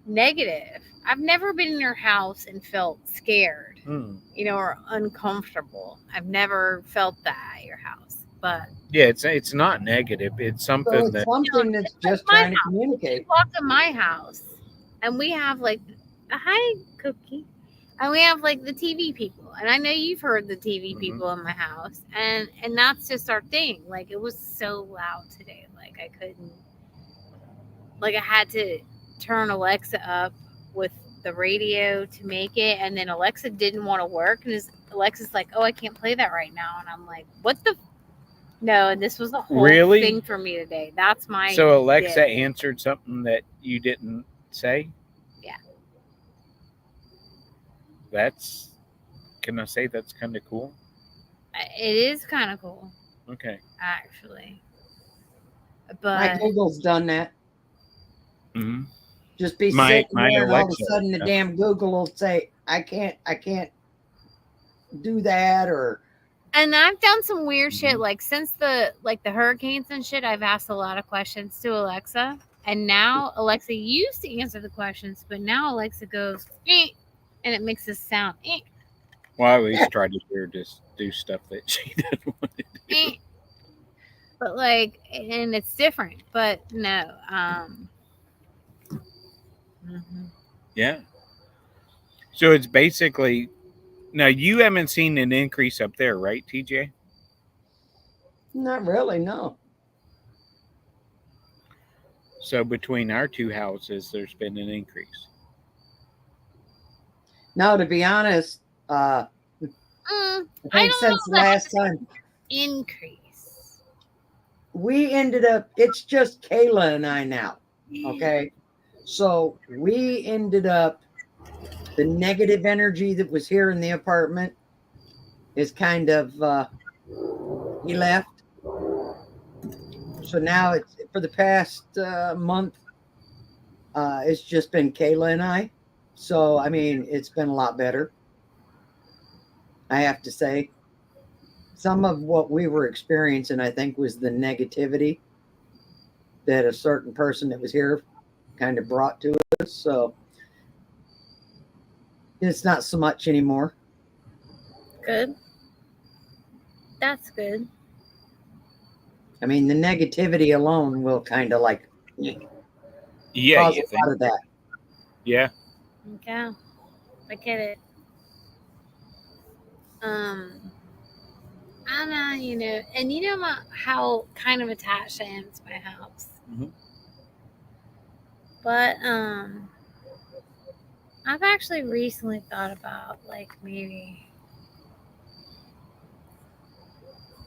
negative. I've never been in your house and felt scared, or uncomfortable. I've never felt that at your house, but yeah. It's not negative. It's So something it's that something that's it's like just my trying to house. You communicate. walk to my house, and we have like a hi Cookie, and we have like the TV people, and I know you've heard the TV Mhm. people in my house, and that's just our thing. Like it was so loud today, like I couldn't, like I had to turn Alexa up with the radio to make it, and then Alexa didn't want to work, and Alexa's like, "Oh, I can't play that right now," and I'm like, "What the?" No, and this was a whole Really? thing for me today. That's my So Alexa gift. answered something that you didn't say. Yeah. That's can I say that's kind of cool? It is kind of cool, Okay. actually. My But Google's done that. Mm-hmm. Just be My sitting there, and all of a Alexa. sudden the damn Google will say, "I can't do that," or and I've done some weird shit Mhm. like since the hurricanes and shit. I've asked a lot of questions to Alexa, and now Alexa used to answer the questions, but now Alexa goes and it makes this sound. Well, I at least try to hear her just do stuff that she doesn't want to do. But like, and it's different. But no, Yeah. So it's basically now you haven't seen an increase up there, right, TJ? not really. No, So between our two houses, there's been an increase. no. To be honest, I I think don't know since the that last time increase. we ended up, it's just Kayla and I now. Okay, so we ended up, the negative energy that was here in the apartment is kind of he left. So now it's for the past month. It's just been Kayla and I. So I mean, it's been a lot better. I have to say, some of what we were experiencing, I think, was the negativity that a certain person that was here kind of brought to us. So it's not so much anymore. Good. That's good. I mean, the negativity alone will kind of like Yeah, cause you a think? lot of that. Yeah. Yeah, I get it. I don't know, and how kind of attached I am to my house. Mhm. But I've actually recently thought about like maybe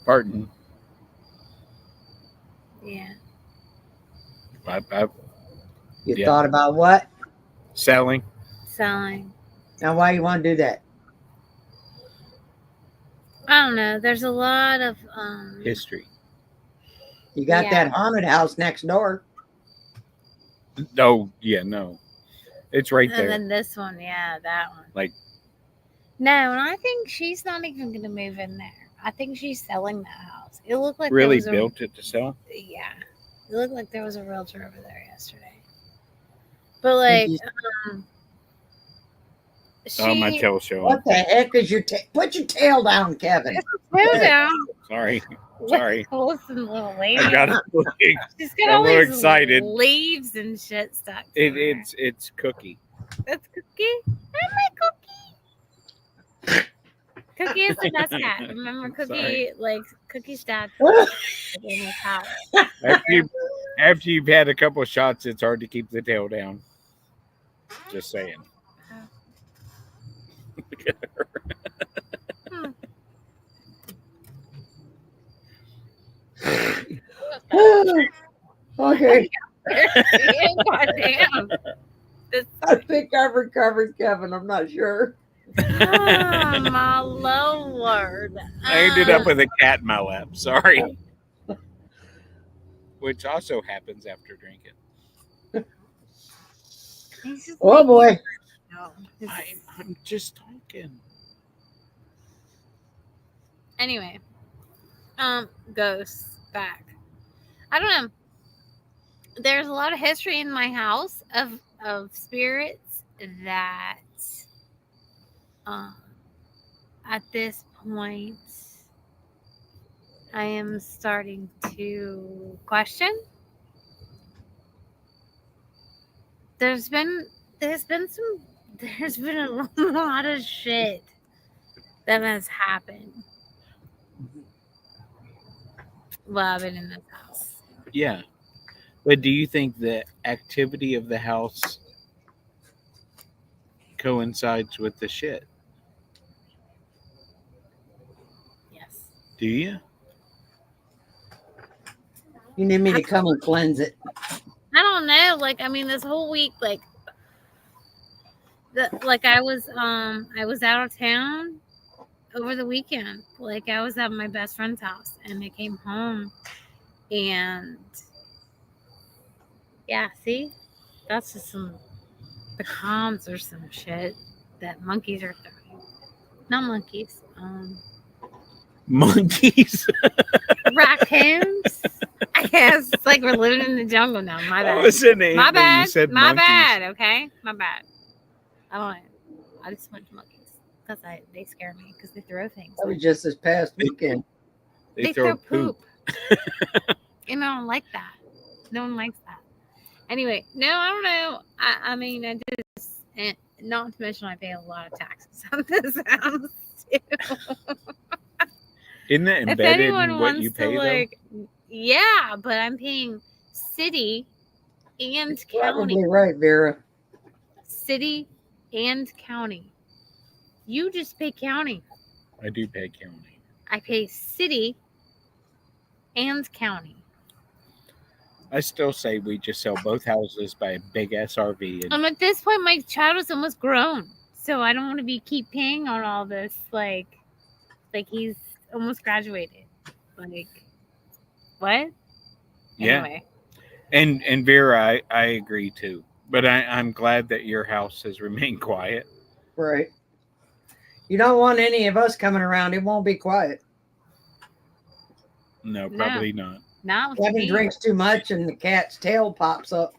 Pardon. yeah. I You yeah. thought about what? Selling. Selling. Now, why you want to do that? I don't know. There's a lot of History. You got yeah. that haunted house next door. Oh, yeah, no. It's right And there. then this one, yeah, that one. Like No, and I think she's not even gonna move in there. I think she's selling that house. It looked like really there was built it to sell. yeah. It looked like there was a realtor over there yesterday. But like Oh, my she tail showing. What the heck is your put your tail down, Kevin? slow down. Sorry. Sorry. Listen, little lady. I got She's got I'm all a little these excited. leaves and shit stuck. To her. It's Cookie. That's Cookie. Hi, my Cookie. Cookie is the best cat. Remember Cookie, Sorry. like Cookie's dad in his house. After you've had a couple of shots, it's hard to keep the tail down. Just saying. Hmm. Okay, God damn. This, I think I've recovered, Kevin. I'm not sure. oh my lord. I ended up with a cat in my lap. Sorry. Which also happens after drinking. He's just Oh boy. no. I'm just talking. Anyway, ghosts back. I don't know. There's a lot of history in my house of spirits that at this point I am starting to question. There's been a lot of shit that has happened while I've been in this house. Yeah. But do you think the activity of the house coincides with the shit? Yes. Do you? You need me to come and cleanse it. I don't know. Like, I mean, this whole week, I was out of town over the weekend. Like, I was at my best friend's house, and I came home, and yeah, see, that's just some pecans or some shit that monkeys are throwing. Not monkeys, Monkeys? raccoons. I guess it's like we're living in the jungle now. My I bad. was in the My end when you bad. said My monkeys. bad. Okay, my bad. I don't know. I just went to monkeys because they scare me because they throw things. That was just this past weekend. They throw throw poop. And I don't like that. No one likes that. Anyway, no, I don't know. I mean, I just, and not to mention I pay a lot of taxes on this house too. Isn't that If embedded anyone in what wants you to pay, yeah, but I'm paying city and county. Probably right, Vera. City and county. You just pay county. though? I do pay county. I pay city and county. I still say we just sell both houses, buy a big SRV, and At this point, my child is almost grown, so I don't want to keep paying on all this. Like he's almost graduated. Like, what? yeah. Anyway, And Vera, I agree too. But I'm glad that your house has remained quiet. Right. You don't want any of us coming around. It won't be quiet. No, probably not. not with Kevin me. drinks too much and the cat's tail pops up.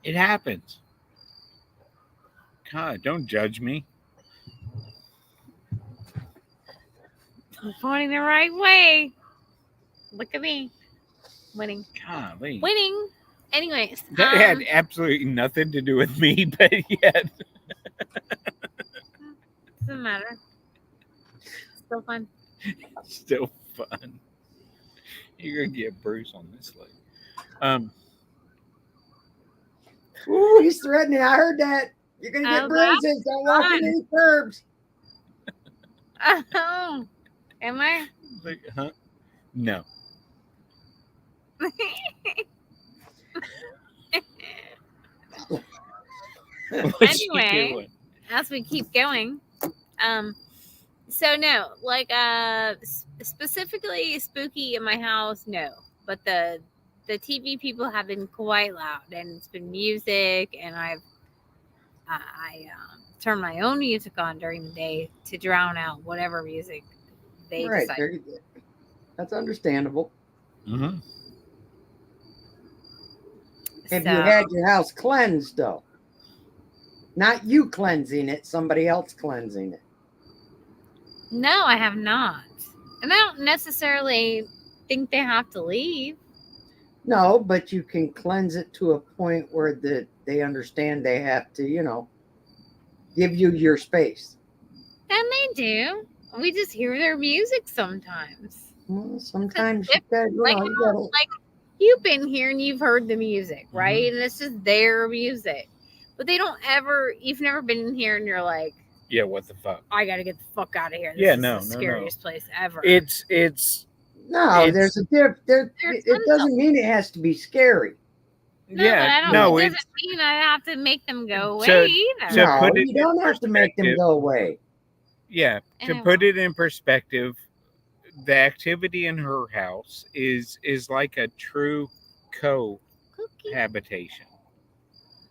It happens. God, don't judge me. I'm pointing the right way. Look at me, winning. Golly. Winning. Anyways, That had absolutely nothing to do with me, but yet. doesn't matter. Still fun. Still fun. You're gonna get a bruise on this leg. Ooh, he's threatening. I heard that. You're going to get Oh, bruises. Don't walk fun. into any curbs. Oh, am I? Like, huh? No. Let's keep Anyway. going. As we keep going, so no, specifically spooky in my house, no, but the TV people have been quite loud, and it's been music, and I turn my own music on during the day to drown out whatever music they Right. decide. That's understandable. Mm-hmm. Have So, you had your house cleansed, though? Not you cleansing it, somebody else cleansing it. no, I have not, and I don't necessarily think they have to leave. No, but you can cleanse it to a point where they understand they have to, give you your space. And they do. We just hear their music sometimes. Well, It's sometimes you different. got, Like you how, got like you've been here and you've heard the music, right? Mhm. And it's just their music. But they don't ever. You've never been in here and you're like, Yeah, what the fuck? I gotta get the fuck out of here. This Yeah, is no, the no, no. scariest place ever. It's no. It's- There's a diff. There, There's it tons of doesn't mean it has to be scary. no, but yeah, I don't. no, It it's doesn't mean I have to make them go away to either. to No, put it you in don't have to make them perspective. go away. Yeah, And to I put won't. it in perspective, the activity in her house is like a true Cookie. cohabitation.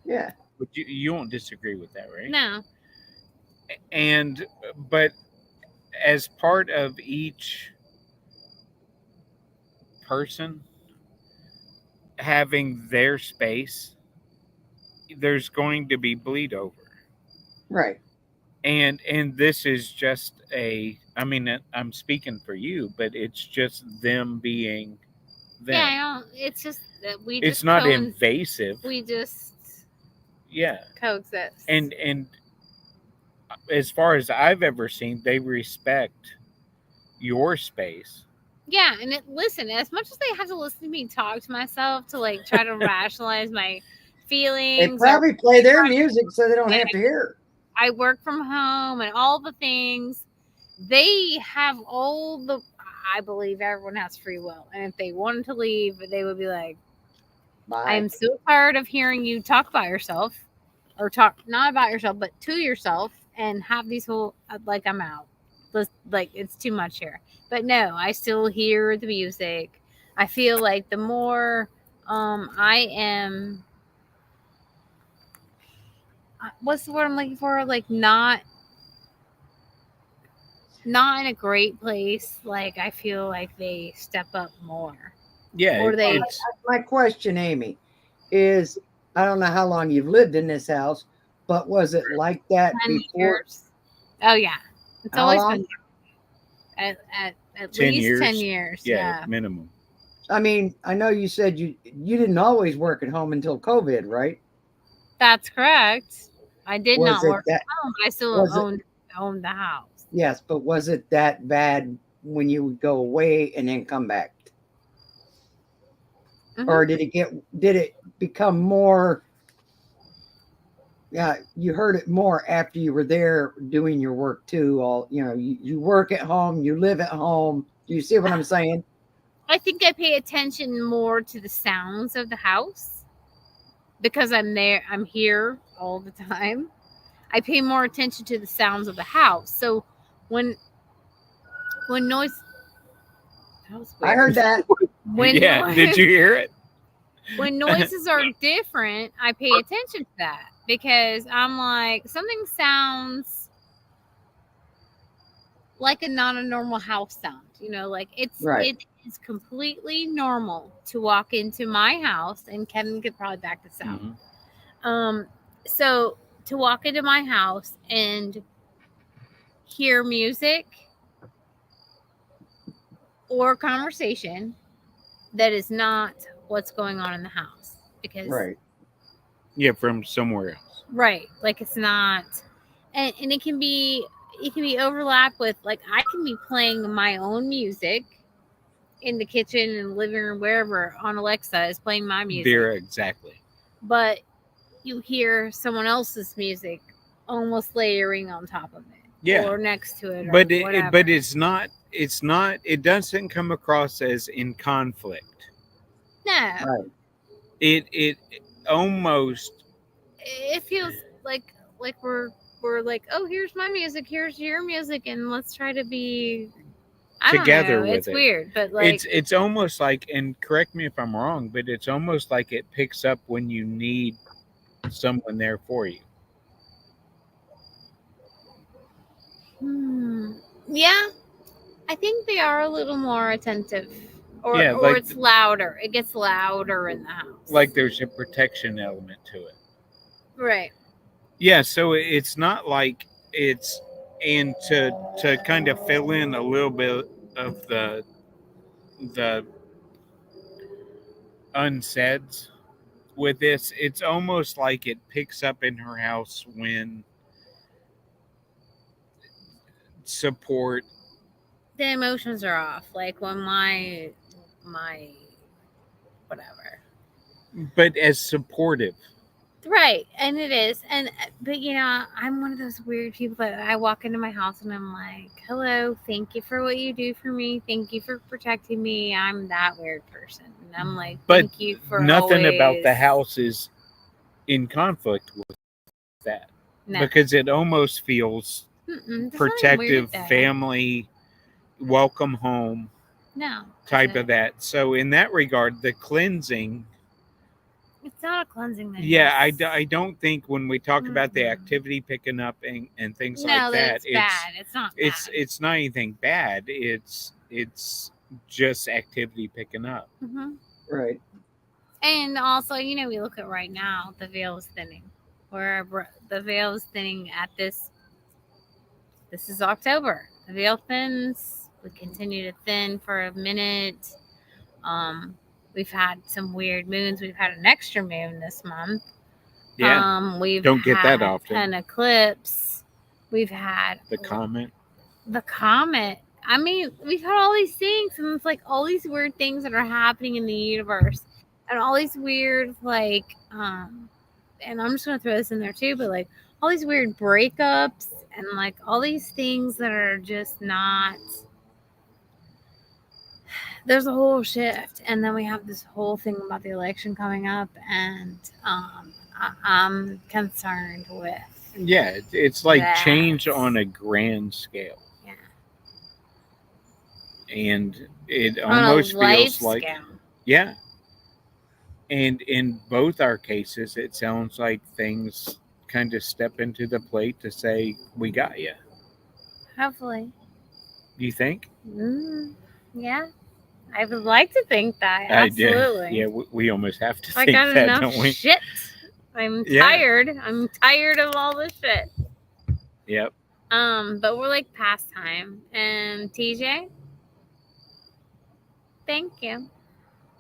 Yeah. But you won't disagree with that, right? No. And but as part of each person having their space, there's going to be bleed over. Right. And this is just a, I mean, I'm speaking for you, but it's just them being them. Yeah, I don't. It's just that we It's just not invasive. we just Yeah. coexist. And as far as I've ever seen, they respect your space. yeah, and listen, as much as they have to listen to me talk to myself to like try to rationalize my They feelings, probably play their music so they don't have to hear it. I work from home and all the things, they have all the. I believe everyone has free will, and if they wanted to leave, they would be like, I Bye. am so tired of hearing you talk about yourself, or talk not about yourself, but to yourself, and have these whole like I'm out. Like it's too much here. But no, I still hear the music. I feel like the more I am, what's the word I'm looking for? Like not in a great place. Like I feel like they step up more, Yeah, or they it's My question, Amy, is I don't know how long you've lived in this house, but was it like that 10 before? years. Oh yeah, it's How always long? been at 10 least years. 10 years. Yeah, Yeah, minimum. I mean, I know you said you didn't always work at home until COVID, right? that's correct. I did Was not it work that? at home. I still Was it? owned the house. Yes, but was it that bad when you would go away and then come back, Mhm. or did it become more? Yeah, you heard it more after you were there doing your work too. All you work at home, you live at home. Do you see what I'm saying? I think I pay attention more to the sounds of the house because I'm there. I'm here all the time. I pay more attention to the sounds of the house. So when when noise that was I weird. heard that. When Yeah, did you hear it? when noises are different, I pay attention to that because I'm like something sounds like a not a normal house sound. Like Right. it is completely normal to walk into my house, and Kevin could probably back this out. So to walk into my house and hear music or conversation that is not what's going on in the house because Right. Yeah, from somewhere else. right, like it's not, and it can be overlap with like I can be playing my own music in the kitchen and living room wherever on Alexa is playing my music, There, exactly. but you hear someone else's music almost layering on top of it Yeah, or next to it or but whatever. but it's not. It's not. It doesn't come across as in conflict. No, Right. It almost. it feels like we're like, oh, here's my music, here's your music, and let's try to be. I don't Together know. with It's it. weird, but like It's almost like, and correct me if I'm wrong, but it's almost like it picks up when you need someone there for you. yeah, I think they are a little more attentive, or Yeah, or like it's louder. It gets louder in the house. like there's a protection element to it. right. Yeah, so it's not like it's, and to kind of fill in a little bit of the unsaids with this, it's almost like it picks up in her house when support. The emotions are off. Like when my whatever. But as supportive. Right, and it is, but I'm one of those weird people that I walk into my house and I'm like, "Hello, thank you for what you do for me. Thank you for protecting me." I'm that weird person, and I'm like, But "Thank you for nothing about the always-" house is in conflict with that. No. Because it almost feels There's nothing protective, weird there. family, welcome home No, type of that. So in that regard, the cleansing, it's not a cleansing. yeah, I don't think when we talk about the Mm-mm. activity picking up and things No, like that, it's bad. It's not bad. it's not anything bad. It's just activity picking up. Mhm. Right. And also, we look at right now, the veil is thinning. The veil is thinning at this. This is October. The veil thins. We continue to thin for a minute. We've had some weird moons. We've had an extra moon this month. Yeah. We've Don't get that had often. an eclipse. We've had The comet. The comet. I mean, we've had all these things, and it's like all these weird things that are happening in the universe, and all these weird and I'm just gonna throw this in there too, but like all these weird breakups and like all these things that are just not. There's a whole shift, and then we have this whole thing about the election coming up, and I'm concerned with. Yeah, it's like that. change on a grand scale. Yeah. And it On almost a life feels like, scale. yeah. And in both our cases, it sounds like things kind of step into the plate to say, we got you. Hopefully. You think? Yeah. I would like to think that. Absolutely. Yeah, we almost have to I think got that, enough don't we? shit. I'm Yeah. tired. I'm tired of all this shit. Yep. But we're like past time. And TJ? Thank you.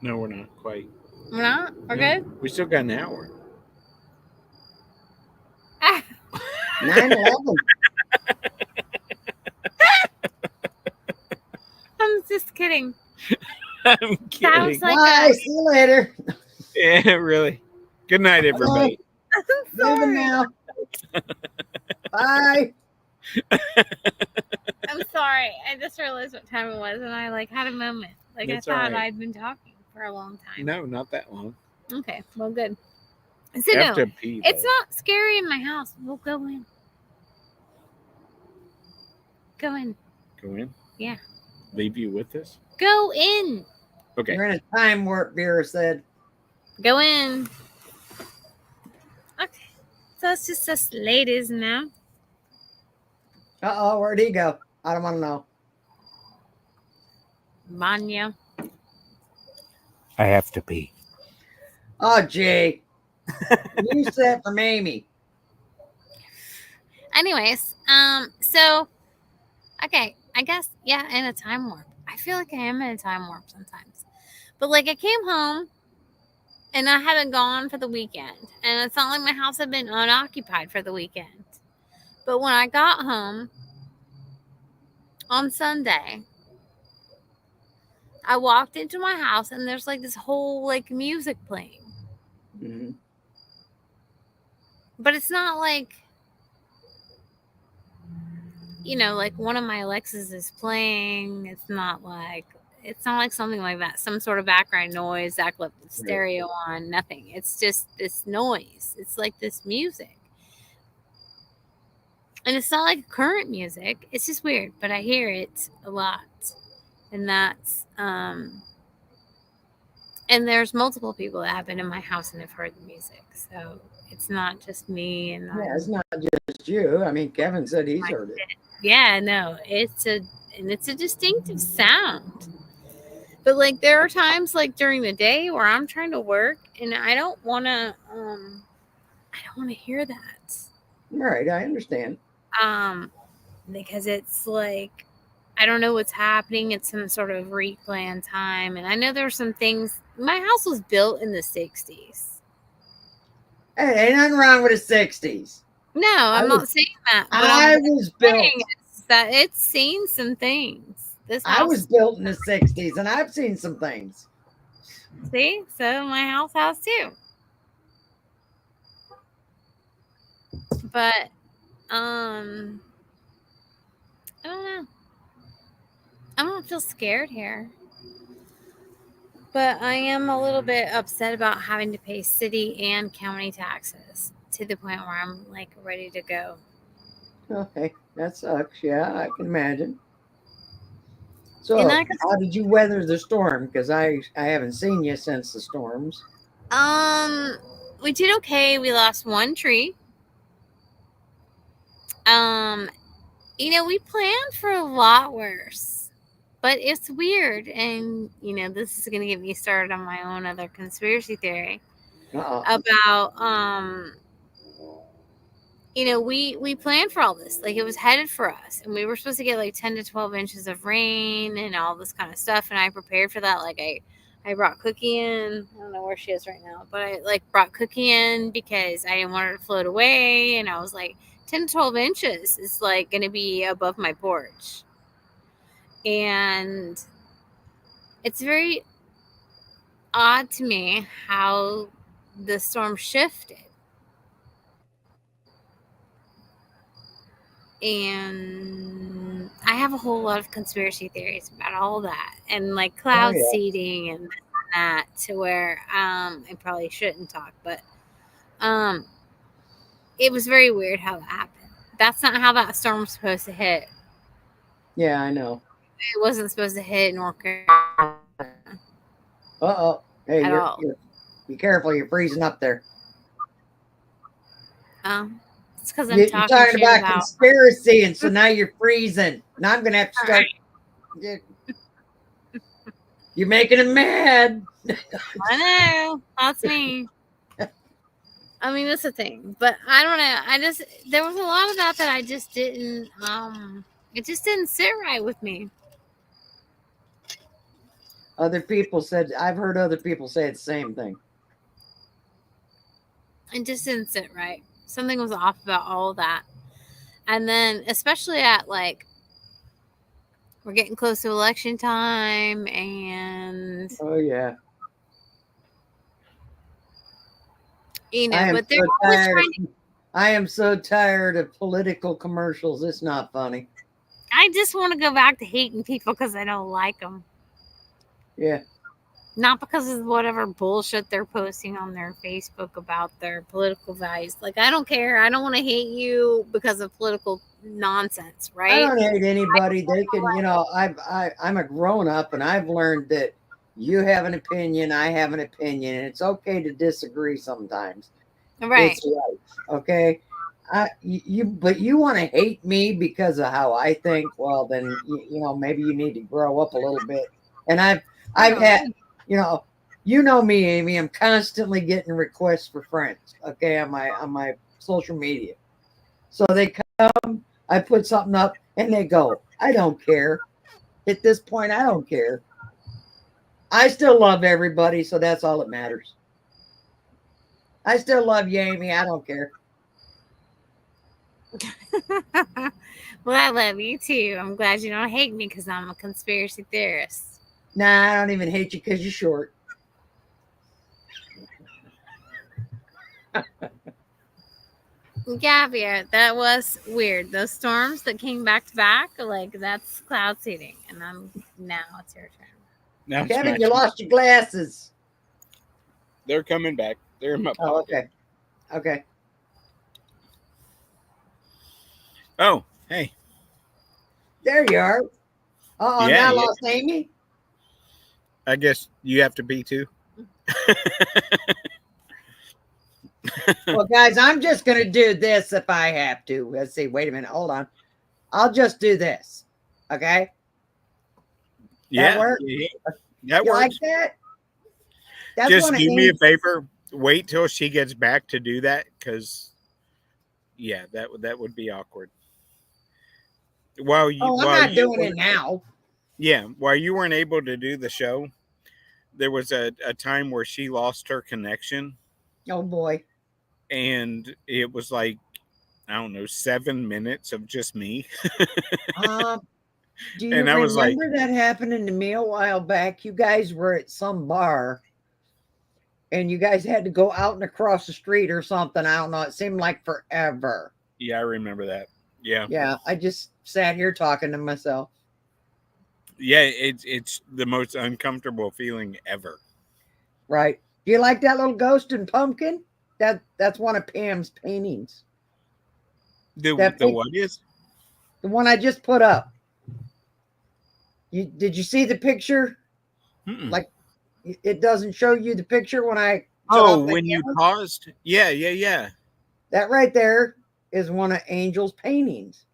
No, we're not quite. We're not? We're No, good? we still got an hour. 9/11. I'm just kidding. I'm kidding. Sounds like Bye. See you later. Yeah, really. Good night, everybody. Leaving now. Bye. I'm sorry. I just realized what time it was, and I had a moment. Like That's I thought all right. I'd been talking for a long time. No, not that long. Okay, well, good. So I have no, to pee, it's though. not scary in my house. We'll go in. Go in. Go in? Yeah. Leave you with us? Go in. Okay. You're in a time warp, Vera said. Go in. Okay. So it's just us ladies now. Uh-oh, where'd he go? I don't want to know. Vanya. I have to pee. Oh, Jay. You said from Amy. Anyways, so okay, I guess in a time warp. I feel like I am in a time warp sometimes. But I came home and I hadn't gone for the weekend. And it's not like my house had been unoccupied for the weekend. But when I got home on Sunday, I walked into my house and there's this whole music playing. Mm-hmm. But it's not one of my Alexas is playing. It's not like something like that. Some sort of background noise, Zach left the stereo on, nothing. It's just this noise. It's like this music. And it's not like current music. It's just weird, but I hear it a lot. And that's and there's multiple people that have been in my house and have heard the music. So it's not just me and it's not just you. I mean, Kevin said he's heard it. Yeah, no, it's a distinctive sound. But there are times during the day where I'm trying to work and I don't want to hear that. Right, I understand. Because it's I don't know what's happening. It's some sort of replay in time. And I know there's some things. My house was built in the 60s. Hey, ain't nothing wrong with the 60s. No, I'm not saying that. I was built that it's seen some things. This I house, was built in the 60s and I've seen some things. see, so my house has too. But I don't know. I don't feel scared here. But I am a little bit upset about having to pay city and county taxes to the point where I'm like ready to go. Okay, that sucks. Yeah, I can imagine. And So, I how did you weather the storm? Because I haven't seen you since the storms. we did okay. We lost one tree. Um, we planned for a lot worse. But it's weird, and this is gonna get me started on my own other conspiracy theory Uh, about we planned for all this. Like, it was headed for us, and we were supposed to get like 10 to 12 inches of rain and all this kind of stuff, and I prepared for that. Like, I brought Cookie in. I don't know where she is right now, but I like brought Cookie in because I didn't want her to float away, and I was like, 10 to 12 inches is like going to be above my porch. And it's very odd to me how the storm shifted. And I have a whole lot of conspiracy theories about all that, and like oh cloud yeah, seeding and that, to where I probably shouldn't talk, but um it was very weird how that happened. That's not how that storm was supposed to hit. yeah, I know. It wasn't supposed to hit North Carolina Oh, hey, at all. you're be careful. You're freezing up there. It's because I'm You're talking talking shit about about. conspiracy, and so now you're freezing. Now I'm gonna have to start. You're making him mad. I know, that's me. I mean, that's the thing, but I don't know. There was a lot of that I just didn't. It just didn't sit right with me. Other people said I've heard other people say the same thing. It just didn't sit right. Something was off about all of that, and then especially at like we're getting close to election time, and Oh yeah, I am but they're so always tired. trying to. I am so tired of political commercials. It's not funny. I just want to go back to hating people because I don't like them. Yeah, Not because of whatever bullshit they're posting on their Facebook about their political values. Like, I don't care. I don't want to hate you because of political nonsense, I right? don't hate anybody. They can, I'm a grown up, and I've learned that you have an opinion, I have an opinion, and it's okay to disagree sometimes. Right. It's right, okay. But you want to hate me because of how I think. Well, then maybe you need to grow up a little bit. And I've Oh, had, you know, me, Amy. I'm constantly getting requests for friends. Okay, on my social media. So they come, I put something up, and they go. I don't care. At this point, I don't care. I still love everybody, so that's all that matters. I still love you, Amy. I don't care. well, I love you too. I'm glad you don't hate me because I'm a conspiracy theorist. Nah, I don't even hate you because you're short. Yeah, that was weird. Those storms that came back to back, like, that's cloud seeding. And now it's your turn. Now it's my Kevin, you turn. lost your glasses. They're coming back. They're in my Oh, pocket. okay. Okay. Oh, hey. There you are. Oh, Yeah, now I yeah. lost Amy. I guess you have to be too. Well, guys, I'm just going to do this if I have to. Let's see. Wait a minute. Hold on. I'll just do this. Okay. That Yeah, work? yeah, that You like works. that? That's Just one of do me a Amy's. favor. Wait till she gets back to do that, because yeah, that would be awkward. Oh, I'm While not you doing it weren't, now. yeah, while you weren't able to do the show, there was a time where she lost her connection, Oh, boy. and it was like I don't know, 7 minutes of just me. Uh, do you And I was like, remember that happening to me a while back? You guys were at some bar and you guys had to go out and across the street or something. I don't know. It seemed like forever. yeah, I remember that. Yeah. Yeah, I just sat here talking to myself. Yeah, it's the most uncomfortable feeling ever. Right. Do you like that little ghost and pumpkin? That's one of Pam's paintings. That The what is? the one I just put up. Did you see the picture? Mm-mm. Like it doesn't show you the picture when I shut Oh, off the when you camera? paused? Yeah, yeah, yeah. That right there is one of Angel's paintings.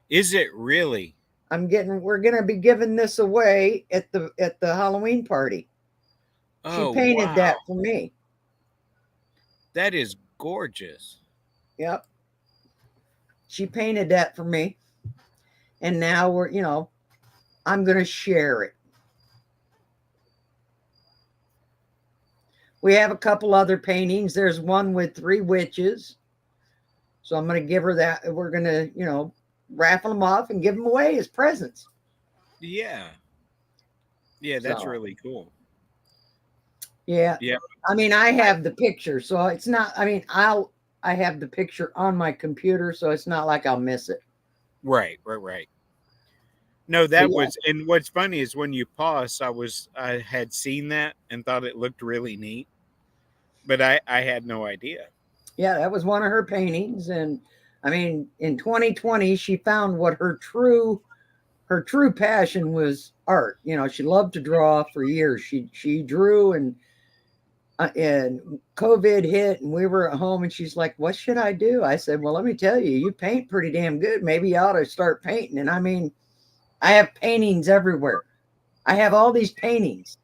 Is it really? We're gonna be giving this away at the Halloween party. She Oh, painted wow. that for me. That is gorgeous. Yep. She painted that for me. And now I'm gonna share it. We have a couple other paintings. There's one with 3 witches. So I'm gonna give her that. We're gonna, raffle them off and give them away as presents. Yeah. Yeah, that's So really cool. yeah. Yeah. I mean, I have the picture, so it's not. I mean, I have the picture on my computer, so it's not like I'll miss it. Right, right, right. No, But that yeah, was, and what's funny is when you paused, I had seen that and thought it looked really neat, but I had no idea. yeah, that was one of her paintings, and I mean, in 2020, she found what her true passion was art. She loved to draw for years. She drew, and COVID hit, and we were at home, and she's like, "What should I do?" I said, "Well, let me tell you, you paint pretty damn good. Maybe you ought to start painting." And I mean, I have paintings everywhere. I have all these paintings.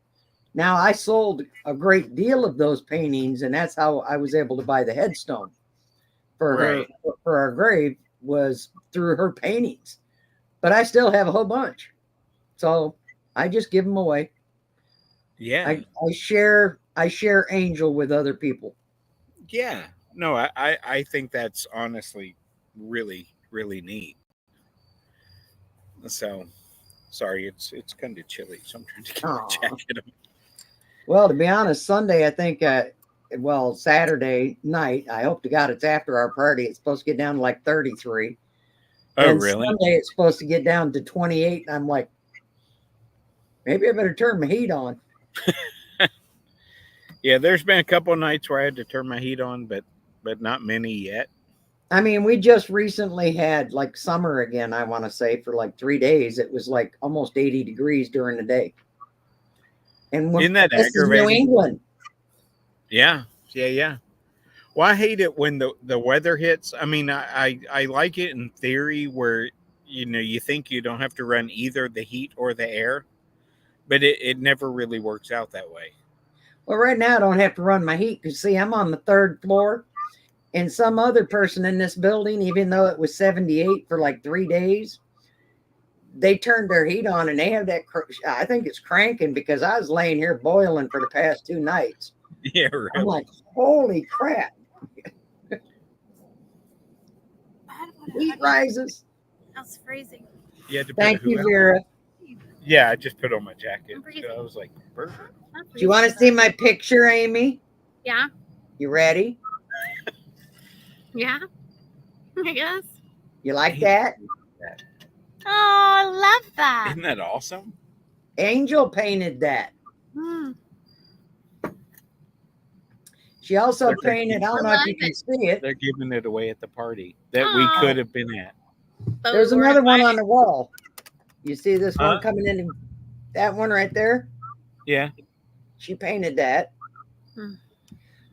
Now, I sold a great deal of those paintings, and that's how I was able to buy the headstone for her Right. for our grave was through her paintings. But I still have a whole bunch, so I just give them away. Yeah. I share Angel with other people. Yeah. No, I think that's honestly really, really neat. So sorry, it's kind of chilly, so I'm trying to get my Aw. jacket on. Well, to be honest, Sunday, I think, Saturday night, I hope to God it's after our party. It's supposed to get down to like 33. Oh, Then really? Sunday, it's supposed to get down to 28. And I'm like, maybe I better turn my heat on. Yeah, there's been a couple of nights where I had to turn my heat on, but not many yet. I mean, we just recently had like summer again, I want to say, for like 3 days. It was like almost 80 degrees during the day. And Isn't that this is New aggravating? England. Yeah, yeah, yeah. Well, I hate it when the weather hits. I mean, I like it in theory where you think you don't have to run either the heat or the air, but it never really works out that way. Well, right now I don't have to run my heat because, see, I'm on the 3rd floor. And some other person in this building, even though it was 78 for like 3 days, they turned their heat on and they have that. I think it's cranking because I was laying here boiling for the past 2 nights. Yeah, I'm like, really. holy crap. Heat rises. That's freezing. You had to put a Thank who you, out? Vera. Yeah, I just put on my jacket. I'm freezing. So I was like, perfect. Do you want to see my picture, Amy? Yeah. You ready? Yeah. I guess. You like that? Oh, I love that. Isn't that awesome? Angel painted that. Hmm. She also But painted, I don't know if you can see it. they're giving it away at the party that we Aw. could have been at. But There's we were another one invited. on the wall. You see this Huh? one coming in? That one right there? Yeah. She painted that. Hmm.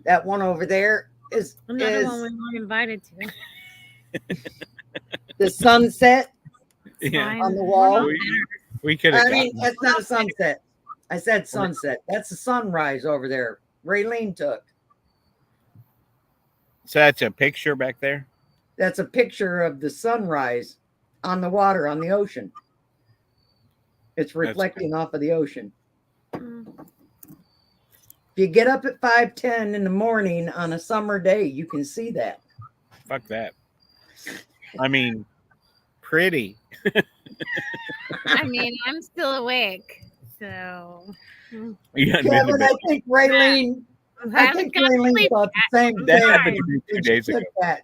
That one over there is Another one we weren't invited to. the sunset Yeah. Fine. on the We're wall. not We could have I mean, gotten. that's not a sunset. I said sunset. That's the sunrise over there. Raylene took. So that's a picture back there. That's a picture of the sunrise on the water, on the ocean. It's reflecting off of the ocean. Hmm. If you get up at 5:10 in the morning on a summer day, you can see that. Fuck that. I mean, pretty. I mean, I'm still awake, so You hadn't been to Kevin, bed. I haven't think got to Raylene sleep thought the same yet. That thing happened to me 2 when she days ago. took that,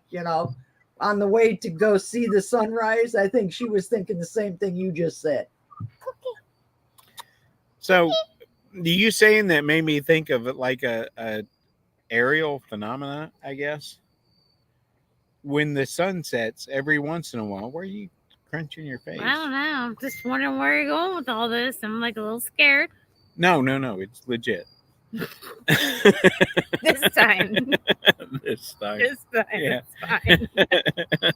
on the way to go see the sunrise. I think she was thinking the same thing you just said. So, you saying that made me think of it like a aerial phenomena, I guess. When the sun sets, every once in a while, where are you crunching your face? I don't know. I'm just wondering where you're going with all this. I'm like a little scared No, it's legit. this time. This time. This time, Yeah. it's fine.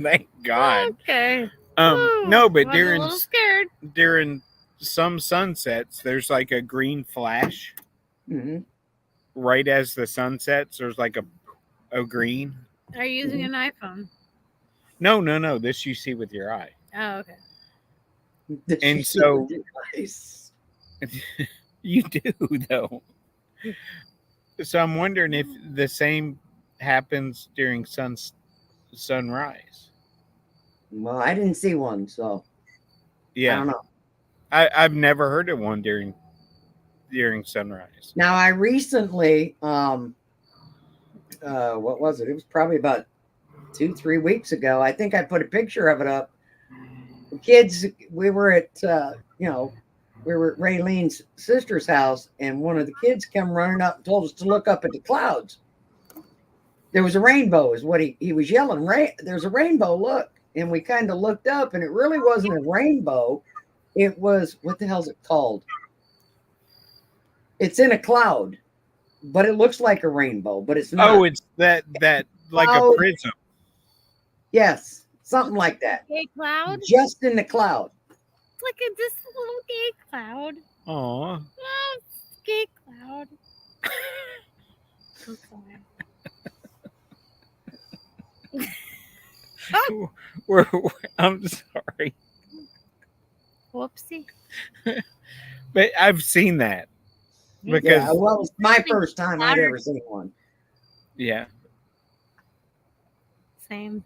Thank God. Okay. No, but I was a little scared. during some sunsets, there's like a green flash Hmm. right as the sun sets. There's like a green. Are you using an iPhone? No. This you see with your eye. Oh, okay. And so Nice. you do though. So I'm wondering if the same happens during sunrise. Well, I didn't see one, so I Yeah, don't know. I've never heard of one during sunrise. Now I recently, what was it? It was probably about 2-3 weeks ago. I think I put a picture of it up. The kids, we were at, we were at Raylene's sister's house, and one of the kids came running up and told us to look up at the clouds. There was a rainbow, is what he was yelling. There's a rainbow, look. And we kind of looked up, and it really wasn't a rainbow. It was, what the hell's it called? It's in a cloud, but it looks like a rainbow, but it's not. Oh, it's that like a Cloud. prism. Yes, something like that. Gay cloud? Just in the cloud. It's like this little gay cloud. Aw. Oh, it's gay cloud. I'm sorry. I'm sorry, Whoopsie. but I've seen that because Yeah, well, it was my first time I'd ever seen one. yeah. Same.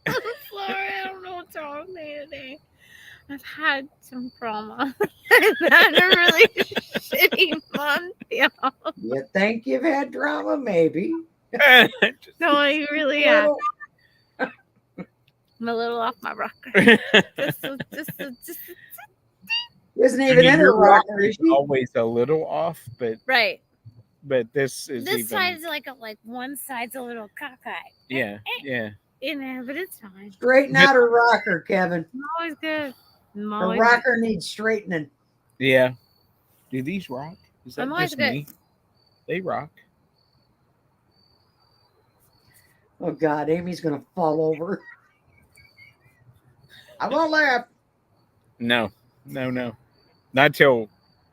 I'm sorry, I don't know what's wrong with me today. I've had some trauma. I've had a really shitty month, y'all. You think you've had drama? Maybe. No, I really have. Well, I'm a little off my rocker. Just isn't even in her your rocker, is she? always a little off, right. but this is This even side's like one side's a little cockeyed. yeah. In there, but it's fine. Straighten out her rocker, Kevin. I'm always good. I'm Her always rocker needs straightening. Yeah. Do these rock? Is that I'm always just good. me? They rock. Oh God, Amy's gonna fall over. I won't laugh. No. Not till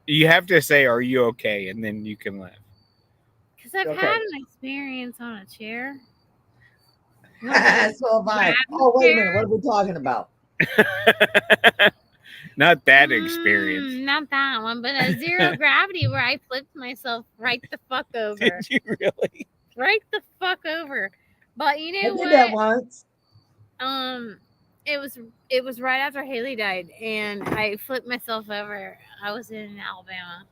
you have to say, "Are you okay?" and then you can laugh. Because I've Okay. had an experience on a chair. So have I. Oh, wait a minute. What are we talking about? Not that experience. Not that one, but a zero gravity where I flipped myself right the fuck over. Did you really? Right the fuck over. But you I know did that what? once. It was right after Haley died, and I flipped myself over. I was in Alabama.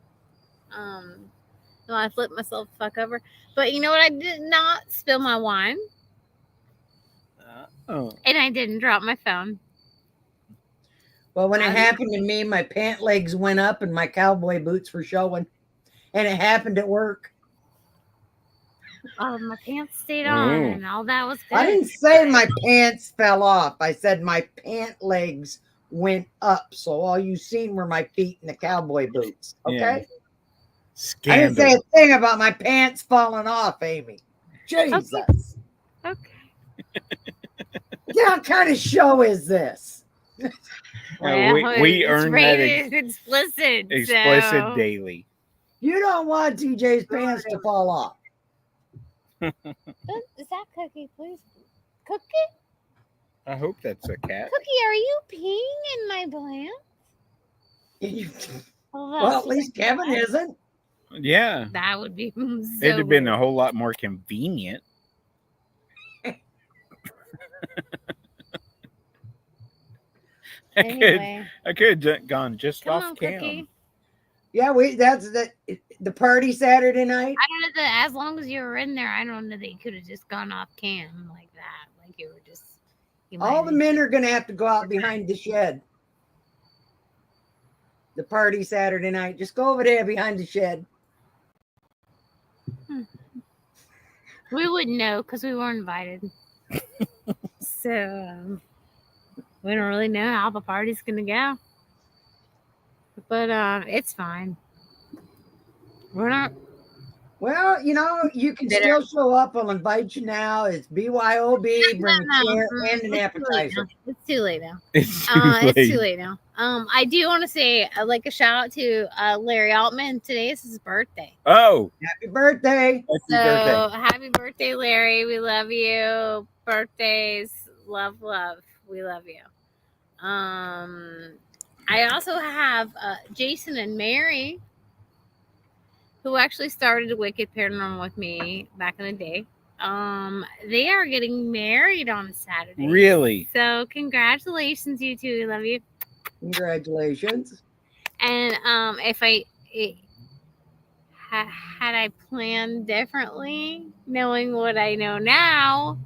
So I flipped myself the fuck over. But you know what? I did not spill my wine, Oh. and I didn't drop my phone. Well, when it happened to me, my pant legs went up and my cowboy boots were showing. And it happened at work. My pants stayed on, and all that was good. I didn't say my pants fell off. I said my pant legs went up. So all you seen were my feet in the cowboy boots. Okay? Yeah. I didn't say a thing about my pants falling off, Amy. Jesus. Okay. Yeah, what kind of show is this? Well, we it's earn that rated explicit. So. daily. You don't want TJ's pants to fall off. Is that Cookie, please? Cookie? I hope that's a cat. Cookie, are you peeing in my plant? Well, at least Kevin isn't. Yeah. That would be so It'd have been weird. a whole lot more convenient. Anyway, I could have gone just come off on, cam. Cookie. Yeah, that's the party Saturday night. I don't know that as long as you were in there, I don't know that you could have just gone off cam like that. Like you were just. All the men are going to have to go out behind the shed. The party Saturday night. Just go over there behind the shed. We wouldn't know because we weren't invited. So we don't really know how the party's gonna go. But it's fine. We're not. Well, you can still show up. I'll invite you now. It's BYOB. Bring a chair and an appetizer. It's too late now. It's too late now. I do want to say like a shout out to Larry Altman. Today is his birthday. Oh, Happy birthday. Happy birthday, Larry. We love you. Birthdays. Love. We love you. I also have Jason and Mary, who actually started Wicked Paranormal with me back in the day. They are getting married on Saturday. Really? So congratulations, you two. We love you. Congratulations. And if had I planned differently, knowing what I know now,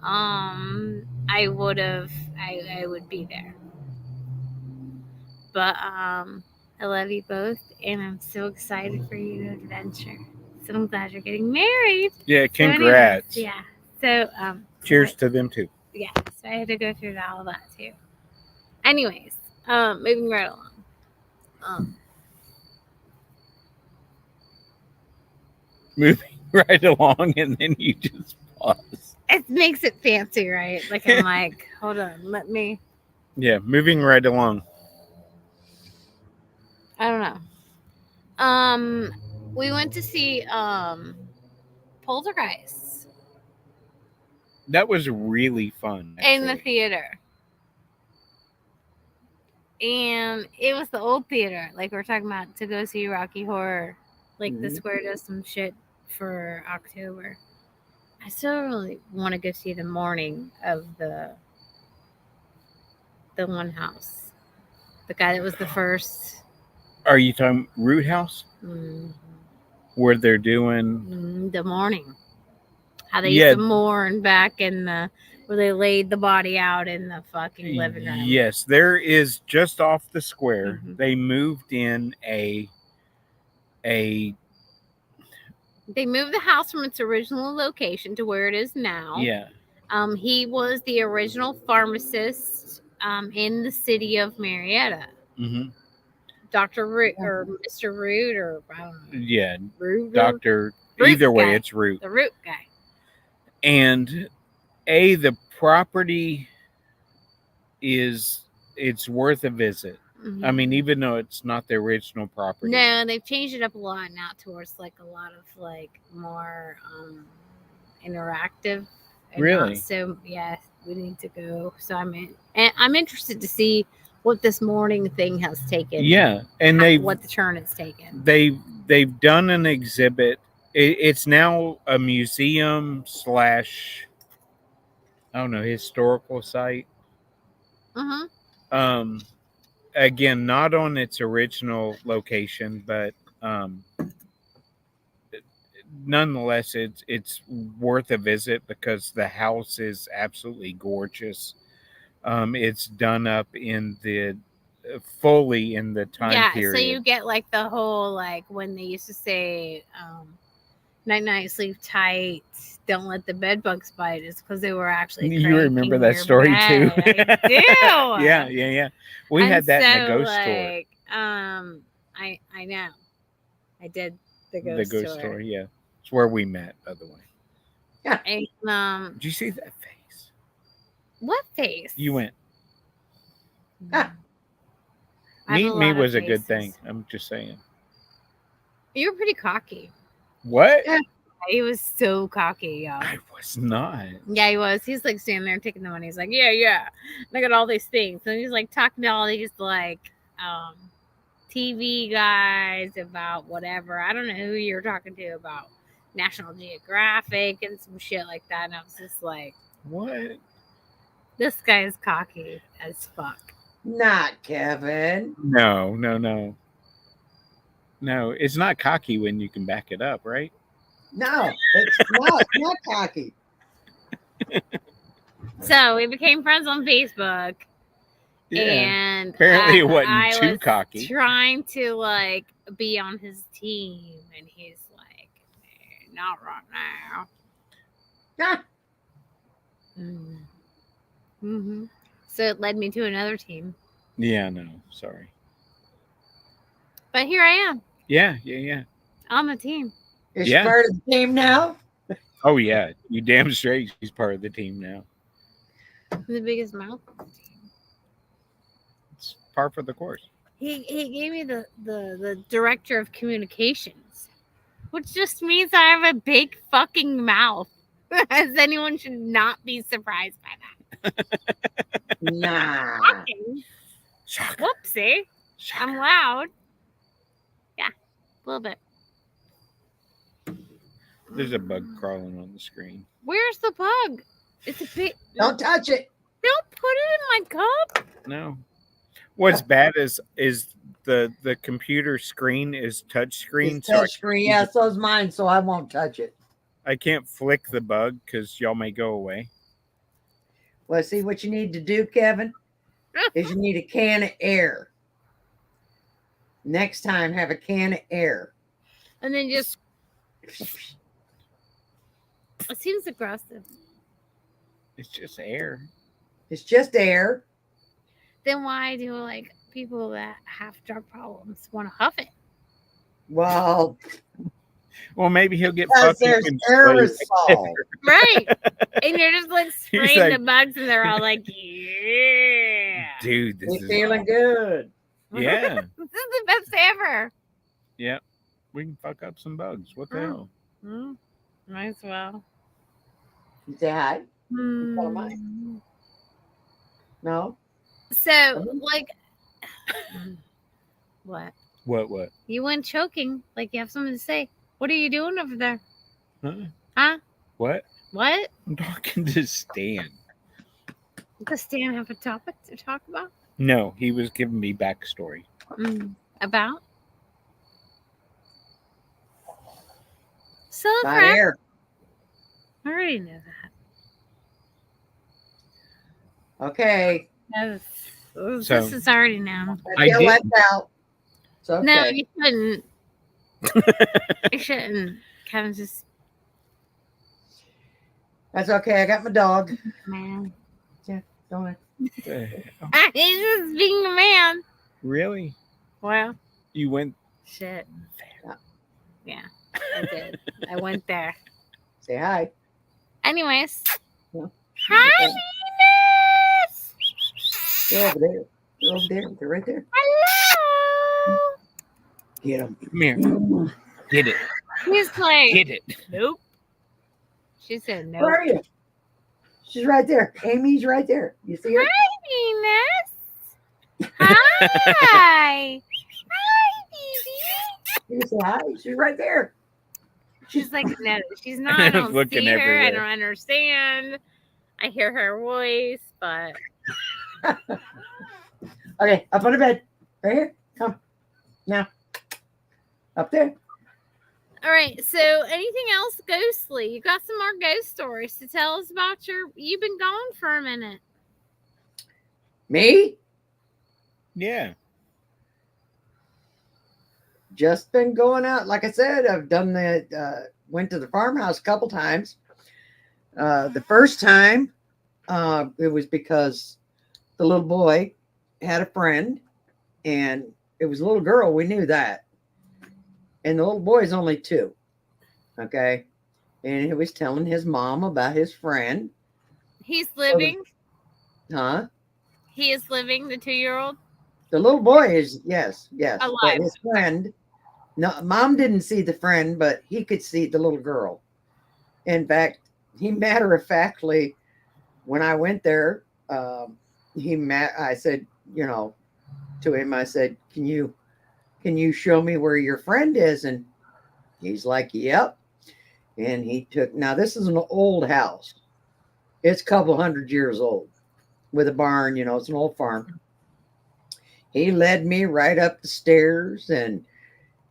I would be there. But I love you both, and I'm so excited for you to adventure. So I'm glad you're getting married. Yeah, congrats. So anyways, yeah. So cheers to them too. Yeah. So I had to go through all of that too. Anyways, moving right along. Moving right along, and then you just pause. It makes it fancy, right? Like I'm like, hold on, let me. Yeah, moving right along. I don't know. We went to see Poltergeist. That was really fun. Actually. In the theater. And it was the old theater, like we're talking about, to go see Rocky Horror. Like the Square does some shit for October. I still really want to go see the morning of the one house. The guy that was the first. Are you talking Root House? Mm-hmm. Where they're doing the morning. How they used to mourn back in where they laid the body out in the fucking living room. Yes, there is just off the square. Mm-hmm. They moved in They moved the house from its original location to where it is now. Yeah. He was the original pharmacist in the city of Marietta. Mm-hmm. Dr. Root or Mr. Root or I don't know. Yeah. Root. Dr. Root either way, guy. it's Root. The Root guy. And the property it's worth a visit. Mm-hmm. I mean, even though it's not the original property. No, they've changed it up a lot now towards like a lot of like more interactive. Really? So yeah, we need to go. So I'm interested to see what this morning thing has taken. Yeah, and what the turn it's taken. They've done an exhibit. It's now a museum / I don't know, historical site. Mm-hmm. Again, not on its original location, but nonetheless, it's worth a visit because the house is absolutely gorgeous. It's done up fully in the time period. So you get like the whole like when they used to say night, sleep tight, don't let the bed bugs bite. It's because they were actually. You remember that story too? I do. Yeah. We had that in the ghost tour. I know. I did the ghost tour. Yeah, it's where we met, by the way. Yeah. Did you see that face? What face? You went. Meeting me was a good thing. I'm just saying. You were pretty cocky. What? Yeah. He was so cocky, y'all. I was not. Yeah, he was. He's like standing there taking the money. He's like, yeah. Look at all these things. And he's like talking to all these like TV guys, about whatever. I don't know who you're talking to about National Geographic and some shit like that. And I was just like, What? this guy is cocky as fuck. Not Kevin. No. No, it's not cocky when you can back it up, right? No, it's not cocky. So we became friends on Facebook. Yeah. And Apparently it wasn't I too was cocky. trying to like be on his team, and he's like, not right now. Ah, Mm-hmm. So it led me to another team. Yeah, no, sorry. But here I am Yeah. on the team. is she Yeah. part of the team now? Oh yeah, you damn straight she's part of the team now. I'm the biggest mouth on the team. It's par for the course. He gave me the director of communications, which just means I have a big fucking mouth. As anyone should not be surprised by that. Nah. Shocking. Shocker. Whoopsie. Shocker. I'm loud. Yeah, a little bit. There's a bug crawling on the screen. Where's the bug? It's a big. Don't touch it. Don't put it in my cup. No. What's bad is the computer screen is touch screen, It's so touch screen. Yeah, so's mine, so I won't touch it. I can't flick the bug because y'all may go away. Well, see what you need to do, Kevin, is you need a can of air. Next time, have a can of air. And then just. It seems aggressive. It's just air. It's just air. Then why do like people that have drug problems want to huff it? Well, Well, maybe he'll get because fucking there's and spray. aerosol. Right. And you're just like He's spraying like- the bugs, and they're all like, yeah. Dude, this You're is feeling good. Yeah. This is the best ever. Yeah. We can fuck up some bugs. What the Mm. hell? Might as well. You say hi? Follow mine. Mm. No? So, like, what? What? You went choking. Like, you have something to say. What are you doing over there? Huh? Huh? What? What? I'm talking to Stan. Does Stan have a topic to talk about? No, he was giving me backstory. About? So, Not crap. air. I already know that. Okay. This So- is already known. I Until did- that's out. It's okay. No, you shouldn't. You shouldn't. Kevin's just That's okay. I got my dog. man. Don't I? What the hell? He's just being a man. Really? Well, You went shit. Yeah. Yeah, I did. I went there. Say hi. Anyways. Yeah. Hi, Venus! They're over there. They're over there. They're right there. Hello! Get them. come here. Get it. He's like, Get it. nope. She said nope. Where are you? She's right there. Amy's right there. You see her? Hi, Venus. Hi. Hi, baby. You say hi. She's right there. She's like, no, she's not. I don't Looking see her. I everywhere. don't understand. I hear her voice, but Okay, up on the bed. Right here. Come. Now. Up there. all right. So, anything else ghostly? You got some more ghost stories to tell us about your? You've been gone for a minute. Me? Yeah. Just been going out. Like I said, I've done the went to the farmhouse a couple times. The first time, it was because the little boy had a friend, and it was a little girl. We knew that, and the little boy is only 2. Okay, and he was telling his mom about his friend. He's living. Huh? He is living. The 2-year-old. The little boy is yes. But Alive. his friend. No, mom didn't see the friend, but he could see the little girl. In fact, he matter of factly, when I went there, I said, to him, I said, can you can you show me where your friend is? And he's like, yep. And he took, now this is an old house. It's a couple hundred years old with a barn, it's an old farm. He led me right up the stairs and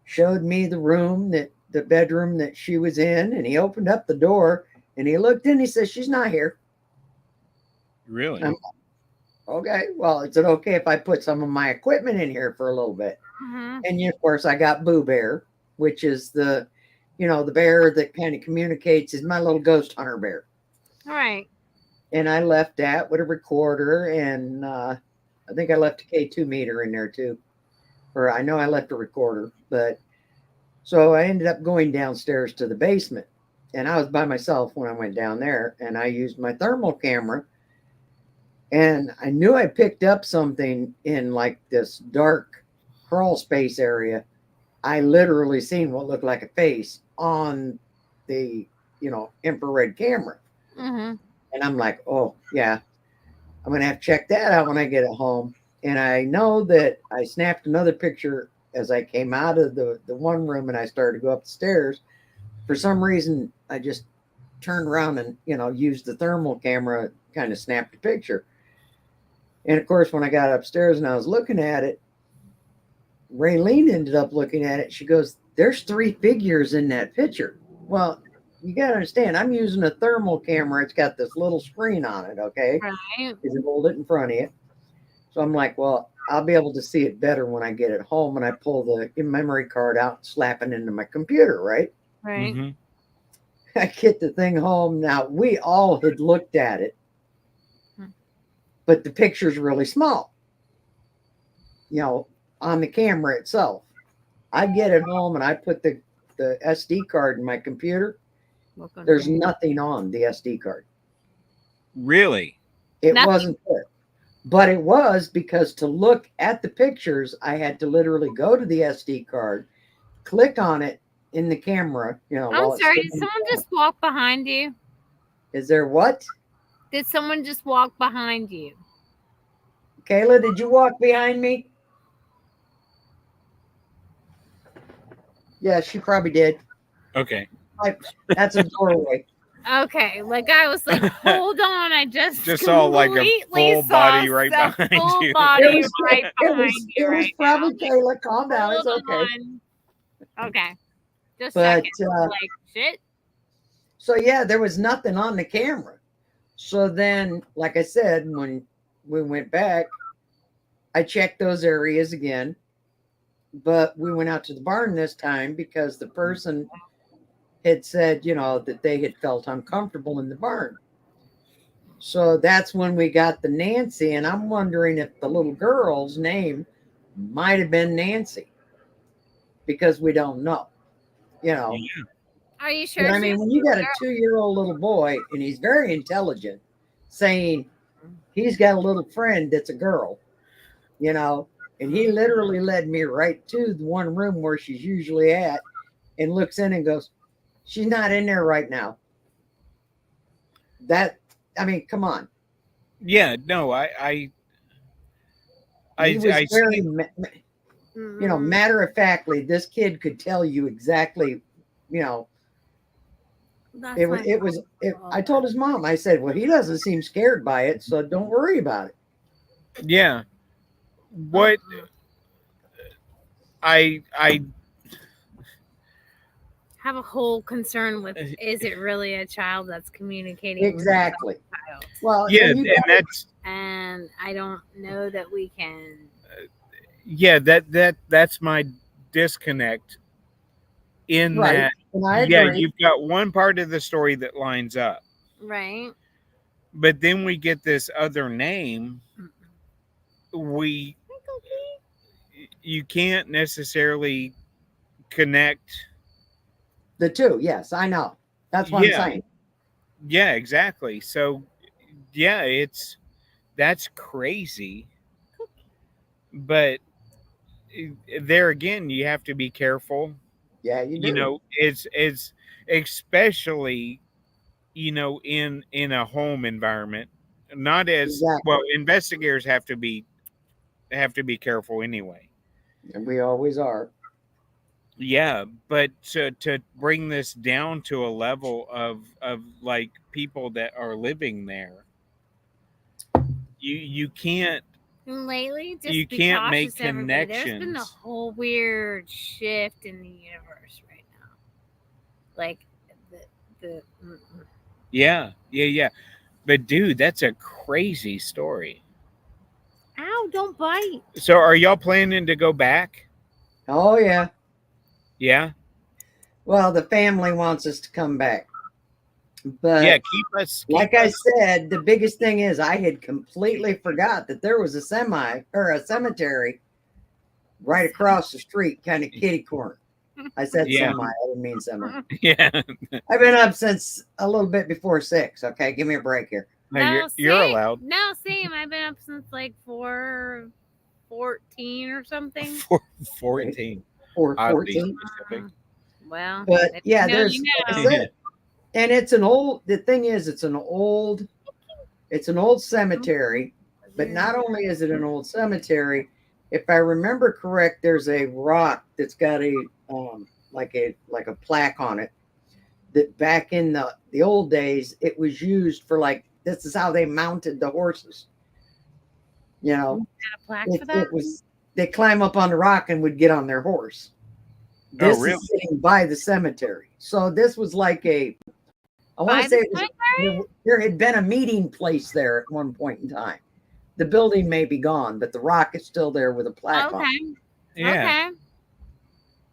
showed me the bedroom that she was in. And he opened up the door and he looked in. He says, she's not here. Really? I'm okay. Well, is it okay if I put some of my equipment in here for a little bit? Mm-hmm. And of course, I got Boo Bear, which is the bear that kind of communicates, is my little ghost hunter bear. All right. And I left that with a recorder, and I think I left a K2 meter in there too. Or I know I left a recorder, but so I ended up going downstairs to the basement. And I was by myself when I went down there, and I used my thermal camera. And I knew I picked up something in like this dark crawl space area. I literally seen what looked like a face on the, infrared camera. Mm-hmm. And I'm like, oh, yeah, I'm going to have to check that out when I get it home. And I know that I snapped another picture as I came out of the one room and I started to go up the stairs. For some reason, I just turned around and, used the thermal camera, kind of snapped a picture. And of course, when I got upstairs and I was looking at it, Raylene ended up looking at it. She goes, there's three figures in that picture. Well, you got to understand, I'm using a thermal camera. It's got this little screen on it, okay? Right. You can hold it in front of you. So I'm like, well, I'll be able to see it better when I get it home and I pull the memory card out and slap it into my computer, right? Right. Mm-hmm. I get the thing home. Now, we all had looked at it, Hmm. but the picture's really small, on the camera itself. I get it home and I put the SD card in my computer. Welcome There's to- nothing on the SD card. Really? It Nothing. wasn't there. But it was because to look at the pictures, I had to literally go to the SD card, click on it in the camera, I'm while it's sorry. still Did in someone the just walk behind you? Is there what? Did someone just walk behind you? Kayla, did you walk behind me? Yeah, she probably did. Okay. That's a doorway. Okay, like I was like, hold on, I Just saw like a completely full saw body right a behind full you. body It was right it behind was you it was right now. probably Kayla. Calm down. It's Hold okay. on. Okay, just But checking. Like shit. so yeah, there was nothing on the camera. So then, like I said, when we went back, I checked those areas again, but we went out to the barn this time because the person had said, that they had felt uncomfortable in the barn. So that's when we got the Nancy, and I'm wondering if the little girl's name might have been Nancy because we don't know, you know. Yeah. Are you But sure I she mean, was when you got a 2-year-old little boy and he's very intelligent saying he's got a little friend that's a girl, you know, and he literally led me right to the one room where she's usually at and looks in and goes, she's not in there right now. That, I mean, come on. Yeah. No, He was I very, see. Mm-hmm. matter of factly, this kid could tell you exactly, you know, That's my I told his mom, I said, well, he doesn't seem scared by it, so don't worry about it. Yeah. What I have a whole concern with is it really a child that's communicating Exactly. with a child? Well, yeah, and and you got that's And I don't know that we can. yeah, that's my disconnect in right. that And I yeah, agree. you've got one part of the story that lines up. Right. But then we get this other name. We you can't necessarily connect. The two, yes, I know. That's what I'm Yeah, saying. yeah, exactly. So yeah, that's crazy. But there again, you have to be careful. Yeah, you You do. know, it's especially in a home environment. Not as well. Exactly. Investigators have to be careful anyway. And we always are. Yeah, but to bring this down to a level of like people that are living there, you can't And lately, you just be can't make cautious, everybody. There's been a connections. whole weird shift in the universe right now. Like the Yeah, yeah, yeah. But dude, that's a crazy story. ow, don't bite. So are y'all planning to go back? Oh yeah. Yeah. Well, the family wants us to come back. Yeah, But keep like I us said, the biggest thing is I had completely forgot that there was a semi or a cemetery right across the street, kind of kitty corner. I said yeah. semi, I didn't mean semi. Yeah. I've been up since a little bit before 6. Okay, give me a break here. No, No, you're same. allowed. No, same. I've been up since like 4:14 or something. 14. Or Oddly 14. specific. Well, But if yeah, you know, there's you like I know. said, and it's an old. The thing is, it's an old cemetery. But not only is it an old cemetery, if I remember correct, there's a rock that's got a like a plaque on it that back in the old days it was used for, like, this is how they mounted the horses. You know, Got a plaque for that? it was they climb up on the rock and would get on their horse. Oh, This really? is sitting by the cemetery, so this was like a. I want By to say the it was, cemetery? there had been a meeting place there at one point in time. The building may be gone, but the rock is still there with a plaque on it. Okay. Yeah. Okay.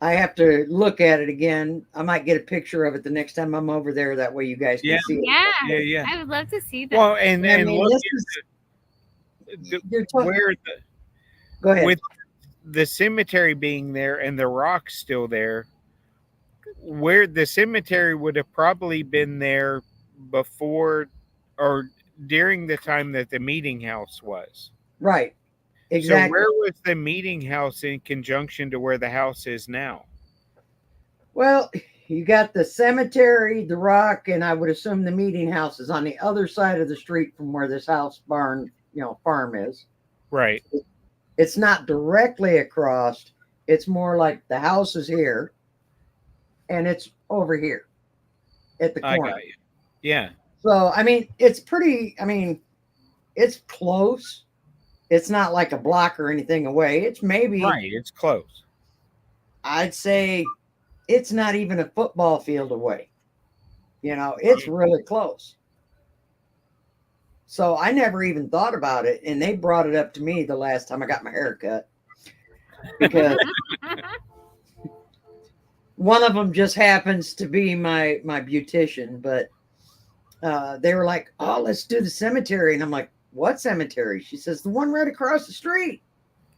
I have to look at it again. I might get a picture of it the next time I'm over there. That way you guys can Yeah. see it. Yeah. Yeah, yeah. I would love to see that. Well, and But I and mean, look this is you're talking. where Go ahead. with the cemetery being there and the rock's still there, where the cemetery would have probably been there before or during the time that the meeting house was. Right. So Exactly. where was the meeting house in conjunction to where the house is now? Well, you got the cemetery, the rock, and I would assume the meeting house is on the other side of the street from where this house, barn, farm is. Right. It's not directly across. It's more like the house is here, and it's over here at the I corner. got you. Yeah. So I mean, it's pretty. I mean, it's close. It's not like a block or anything away. It's maybe, Right. It's close. I'd say, it's not even a football field away. It's really close. So I never even thought about it, and they brought it up to me the last time I got my hair cut, because one of them just happens to be my beautician. But they were like, "Oh, let's do the cemetery," and I'm like, "What cemetery?" She says, "The one right across the street."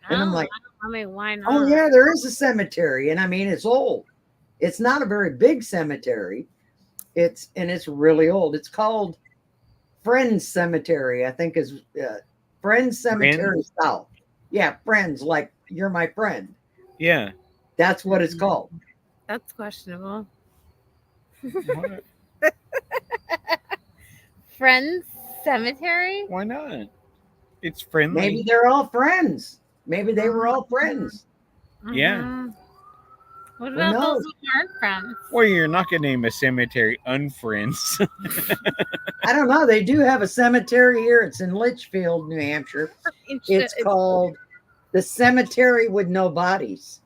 And I'm like, I mean, why not? "Oh yeah, there is a cemetery," and I mean, it's old. It's not a very big cemetery. It's really old. It's called Friends Cemetery, I think, is Friends Cemetery South. Yeah, Friends, like you're my friend. Yeah. That's what it's called. That's questionable. What? Friends Cemetery? Why not? It's friendly. Maybe they're all friends. Maybe they were all friends. Yeah. Mhm. What Who about those knows? who aren't friends? Well, you're not going to name a cemetery unfriends. I don't know. They do have a cemetery here. It's in Litchfield, New Hampshire. It's called the Cemetery with No Bodies.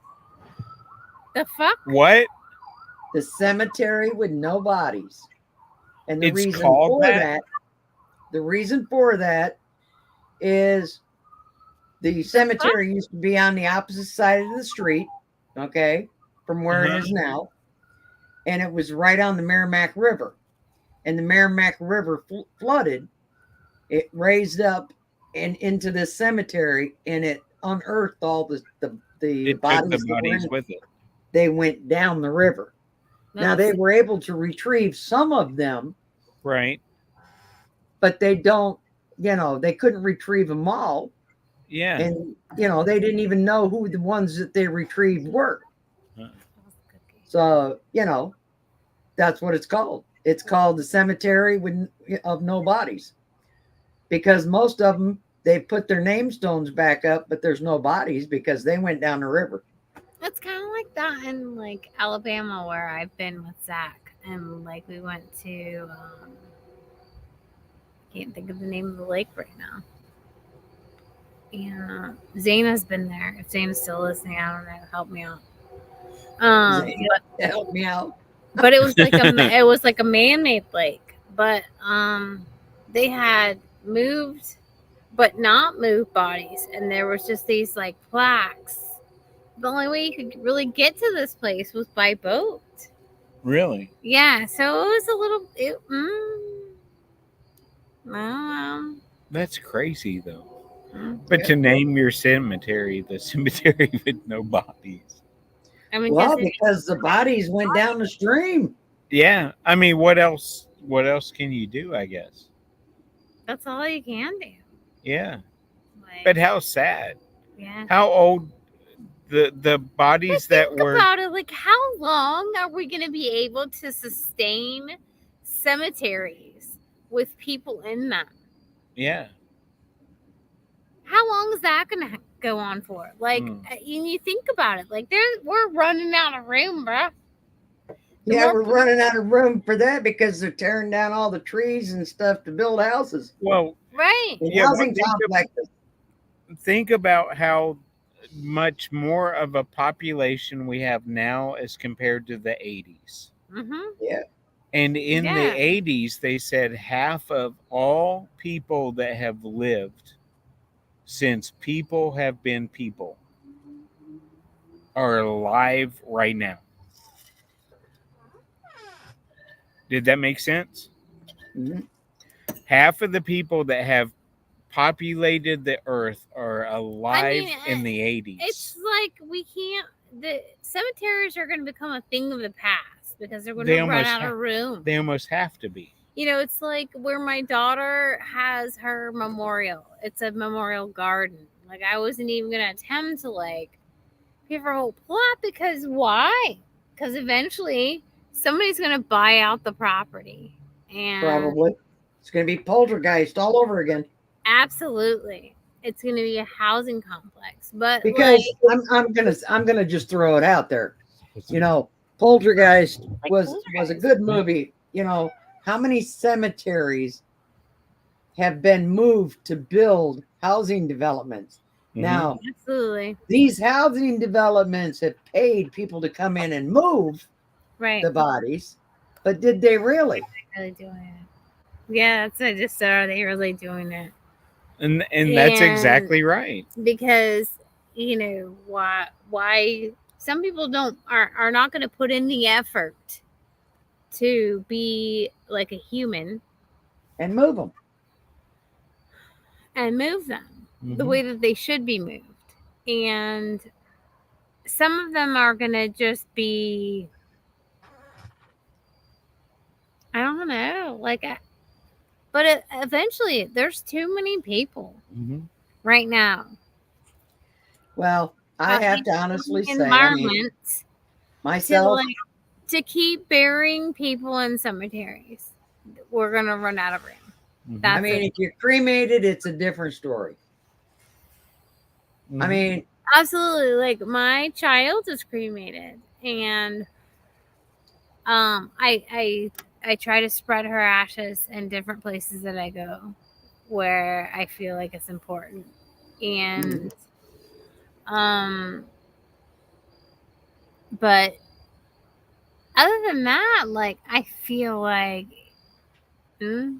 The fuck? What? The Cemetery with No Bodies. And the It's reason called for that? the reason for that is the cemetery used to be on the opposite side of the street, okay, from where it is now. And it was right on the Merrimack River. And the Merrimack River flooded. It raised up and into this cemetery, and it unearthed all the It bodies, took the bodies with it. They went down the river. Now they were able to retrieve some of them, Right. but they couldn't retrieve them all. Yeah. And they didn't even know who the ones that they retrieved were. So that's what it's called. It's called the Cemetery of No Bodies, because most of them they put their name stones back up, but there's no bodies because they went down the river. It's kind of like that in like Alabama where I've been with Zach, and like we went to can't think of the name of the lake right now. Yeah, Zayna's been there. If Zayna's still listening, I don't know. Help me out. Zane, help me out. But it was like a man-made lake. But they had moved, but not moved bodies, and there was just these like plaques. The only way you could really get to this place was by boat. Really? Yeah, so it was a little. I don't know. That's crazy, though. Mm. But to name your cemetery the cemetery with no bodies. I mean, Well, because the bodies went down the stream. Yeah. I mean, what else? What else can you do? I guess. that's all you can do. Yeah. Like, But how sad. yeah. How old the bodies But that think were. about it. Like, how long are we going to be able to sustain cemeteries with people in them? Yeah. How long is that going to go on for? Like, and you think about it. Like, we're running out of room, bro. Yeah, we're running out of room for that because they're tearing down all the trees and stuff to build houses. Well, right. And yeah, housing complexes. Think about how much more of a population we have now as compared to the 80s. Mm-hmm. Yeah. And in Yeah. the 80s, they said half of all people that have lived since people have been people are alive right now. Did that make sense? Mhm. Half of the people that have populated the earth are alive in the 80s. It's like we can't. The cemeteries are going to become a thing of the past because they're going They to run almost out of room. They almost have to be. You know, it's like where my daughter has her memorial. It's a memorial garden. Like, I wasn't even going to attempt to like give her a whole plot because why? Because eventually somebody's going to buy out the property. And Probably. It's going to be poltergeist all over again. absolutely. It's going to be a housing complex. But Because like, I'm gonna just throw it out there. You know, Poltergeist Like was Poltergeist. a good movie. You know, how many cemeteries have been moved to build housing developments? Mhm. Now, absolutely. these housing developments have paid people to come in and move Right. the bodies, but did they really? Really doing it. Yeah, that's what I just said. Are they really doing it? And that's exactly right. Because, you know, why some people are not going to put in the effort to be like a human And move them. and move them the Mhm. way that they should be moved. And some of them are going to just be, I don't know, like, but eventually there's too many people Mhm. right now. Well, I have to honestly say, I mean, environment myself, to keep burying people in cemeteries. We're gonna run out of room. Mhm. That's I mean, it. if you're cremated, it's a different story. I Mhm. mean, Absolutely. Like, my child is cremated, and I try to spread her ashes in different places that I go where I feel like it's important. And but other than that, like, I feel like we're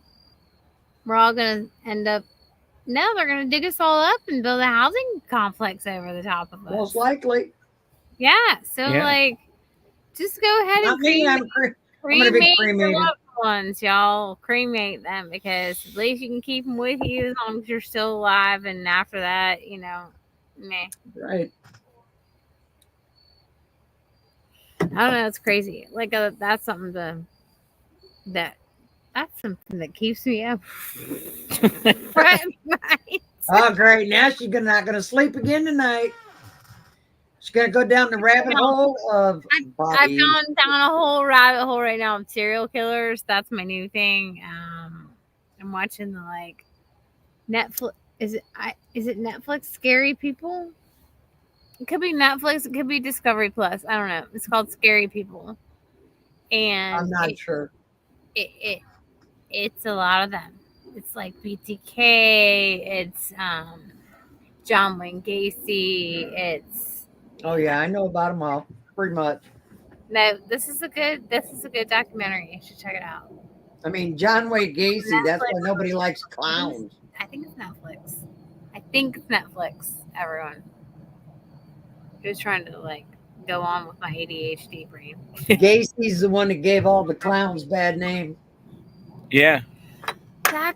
all gonna end up. No, they're gonna dig us all up and build a housing complex over the top of us. most likely. Yeah. So Yeah. like, just go ahead Not and me. I'm gonna be cremate your cremated. loved ones, y'all. Cremate them because at least you can keep them with you as long as you're still alive. And after that, you know, meh. Right. I don't know. It's crazy. Like, that's something that's something that keeps me up at night. Oh, great. Now she's not going to sleep again tonight. She's going to go down the rabbit hole of I've bodies. gone down a whole rabbit hole right now of serial killers. That's my new thing. I'm watching the like Netflix. Is it Netflix? Scary People. It could be Netflix. It could be Discovery Plus. I don't know. It's called Scary People, I'm and not sure. it's a lot of them. It's like BTK. It's John Wayne Gacy. It's Oh yeah, I know about them all pretty much. no. This is a good documentary. You should check it out. I mean, John Wayne Gacy. That's why Netflix. nobody likes clowns. I think it's Netflix. I think it's Netflix. Everyone who's trying to like go on with my ADHD brain. Gacy's the one that gave all the clowns bad name. Yeah. That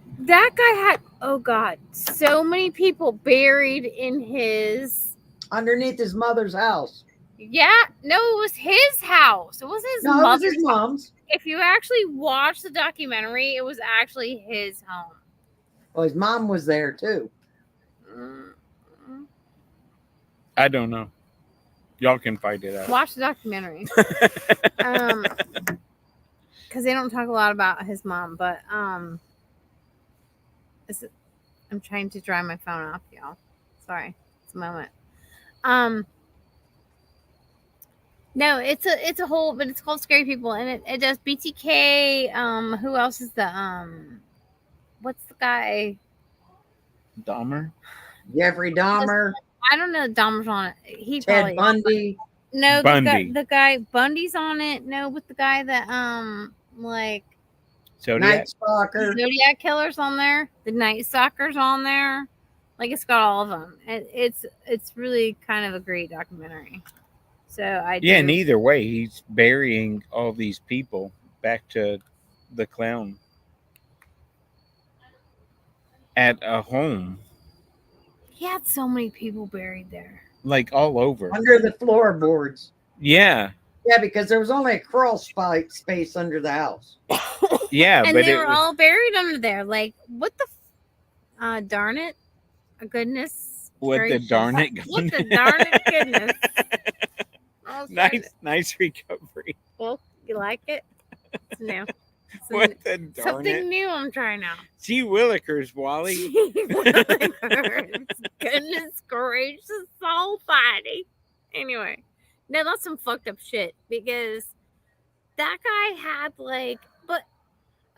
guy had, oh god, so many people buried in his, Underneath his mother's house. yeah, no, it was his house. It wasn't his No, it was mother's his house. mom's. If you actually watch the documentary, it was actually his home. Well, his mom was there too. I don't know. Y'all can find it out. Watch the documentary. Because they don't talk a lot about his mom, but I'm trying to dry my phone off, y'all. Sorry, it's a moment. No, it's a whole, but it's called Scary People, and it does BTK. Who else is the what's the guy? Dahmer? Jeffrey Dahmer. I don't know. Dahmer's on it. He Ted probably Bundy. no. Bundy. The guy Bundy's on it. No, with the guy that like Zodiac? Night Stalker. Zodiac Killer's on there. The Night Stalker's on there. Like it's got all of them. It's really kind of a great documentary. So Yeah, and either way, he's burying all these people back to the clown at a home, he had so many people buried there. like all over. Under the floorboards. Yeah, Yeah, because there was only a crawl space under the house. yeah, And but they it were was, all buried under there. Like, what the darn it? Goodness. what the gracious. darn it? What the darn it goodness. I was trying to- nice recovery. Well, you like it? It's new. What the darn Something it? new I'm trying out. Gee willikers, Wally. Goodness gracious almighty. Anyway, no, that's some fucked up shit because that guy had like, but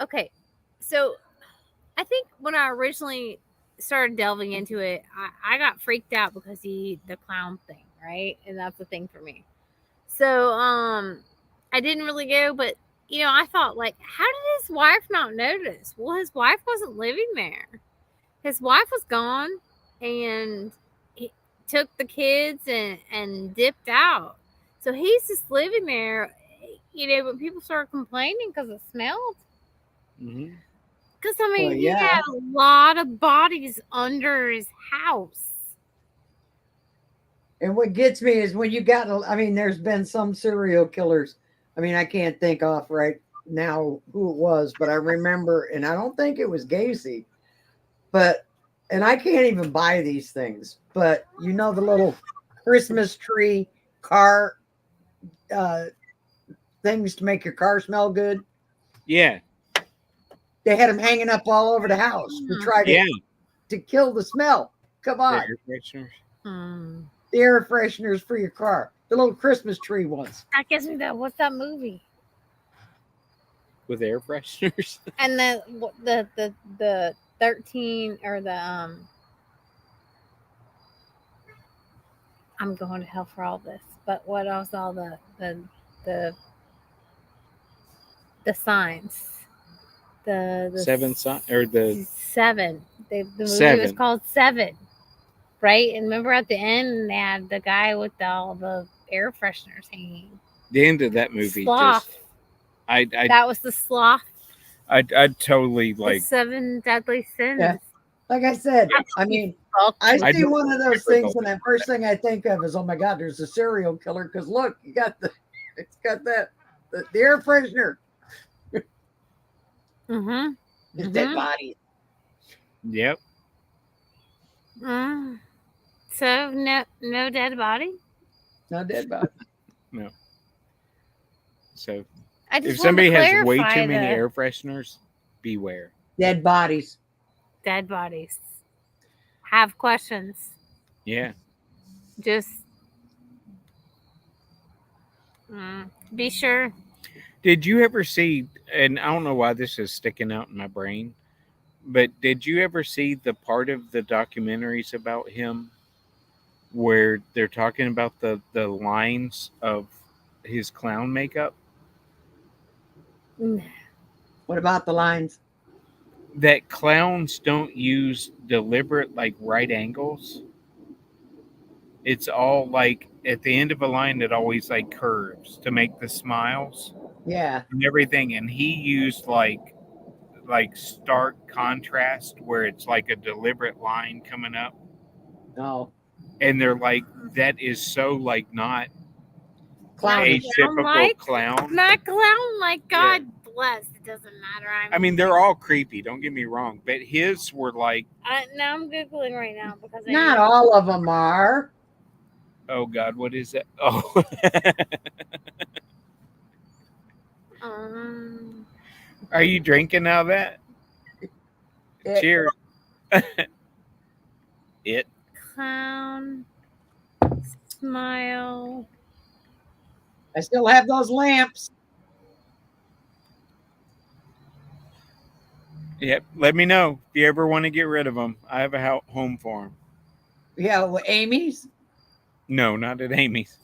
okay, so I think when I originally started delving into it, I got freaked out because the clown thing, right? And that's the thing for me. So I didn't really go, but you know, I thought like, how did his wife not notice? Well, his wife wasn't living there. His wife was gone and he took the kids and dipped out. So he's just living there, you know, but people started complaining because it smelled. Mm-hmm. Because, I mean, Well, he yeah. had a lot of bodies under his house. And what gets me is when you got, I mean, there's been some serial killers. I mean, I can't think off right now who it was, but I remember, and I don't think it was Gacy, but, and I can't even buy these things, but you know, the little Christmas tree car things to make your car smell good. Yeah, They had them hanging up all over the house to try to kill the smell. Come the on. air fresheners. The air fresheners for your car. The little Christmas tree ones. That gives me that. What's that movie? With air fresheners. And the 13 or the I'm going to hell for all this. But what else? All the signs. The Seven sign or the Seven. The movie was Seven. called Seven, right? And remember at the end they had the guy with all the air fresheners hanging. the end of that movie. Sloth. Just I That was the sloth. I totally The like. 7 deadly sins. Yeah. Like I said, I mean, I I see do- one of those things, and the first thing I think of is, oh my God, there's a serial killer. Because look, it's got the air freshener. Mm-hmm. It's dead body. Yep. So no dead body. Not dead body. No. So I just if somebody wanted to has way clarify too many the air fresheners, beware. Dead bodies. dead bodies. have questions. Yeah. Just be sure. Did you ever see, and I don't know why this is sticking out in my brain, but did you ever see the part of the documentaries about him where they're talking about the lines of his clown makeup? What about the lines? That clowns don't use deliberate, like, right angles. It's all like at the end of a line, it always like curves to make the smiles Yeah. and everything. And he used like stark contrast where it's like a deliberate line coming up. No. And they're like, that is so like not Clownish. atypical clown. Not clown like. God bless. It doesn't matter. I mean, they're all creepy. Don't get me wrong, but his were like. Now I'm googling right now because Not all of them are. Oh God, what is that? Oh. Are you drinking now? That. Cheers. It. Clown smile. I still have those lamps. Yep. Let me know if you ever want to get rid of them. I have a home for them. Yeah, well, Amy's. No, not at Amy's.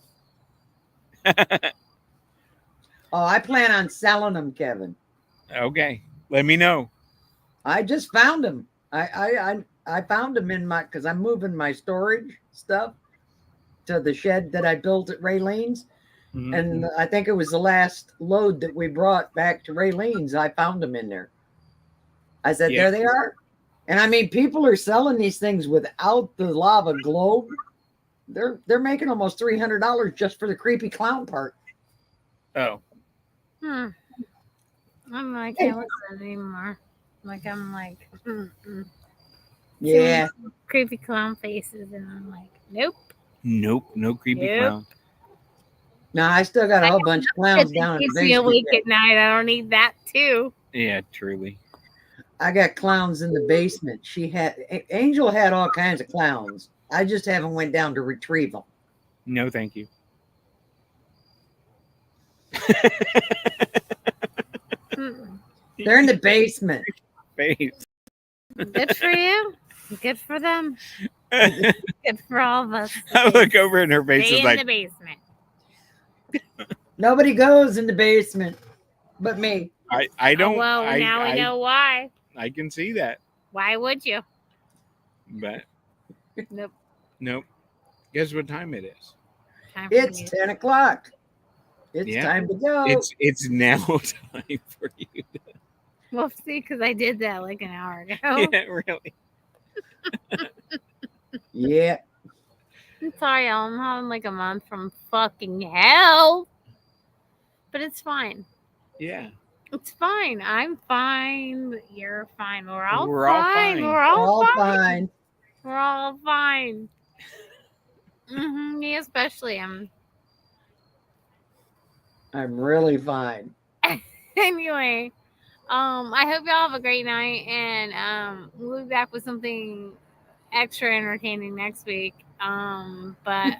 Oh, I plan on selling them, Kevin. Okay, let me know. I just found them. I found them in my, because I'm moving my storage stuff to the shed that I built at Raylene's. Mm-hmm. And I think it was the last load that we brought back to Raylene's. I found them in there. I said, there they are. And I mean, people are selling these things without the lava globe. They're making almost $300 just for the creepy clown part. Oh. I'm like, I can't listen anymore. Like, I'm like, Yeah. Creepy clown faces. And I'm like, nope. Nope. No creepy clown. No, I still got a whole bunch of clowns down in the basement. Awake at night. I don't need that too. Yeah, truly. I got clowns in the basement. Angel had all kinds of clowns. I just haven't went down to retrieve them. No, thank you. They're in the basement. Good for you. Good for them. Good for all of us. I look over and her face Stay is like in the basement. Nobody goes in the basement but me. I don't. Oh, well, now we know why. I can see that. Why would you? But nope. Nope. Guess what time it is? It's 10 o'clock. It's time to go. It's now time for you. Well, see, because I did that like an hour ago. Yeah, really. Yeah. I'm sorry, y'all. I'm having like a month from fucking hell. But it's fine. Yeah. It's fine. I'm fine. You're fine. We're all fine. fine. We're all fine. We're all fine. Me especially. I'm really fine. Anyway, I hope y'all have a great night, and we'll be back with something extra entertaining next week. But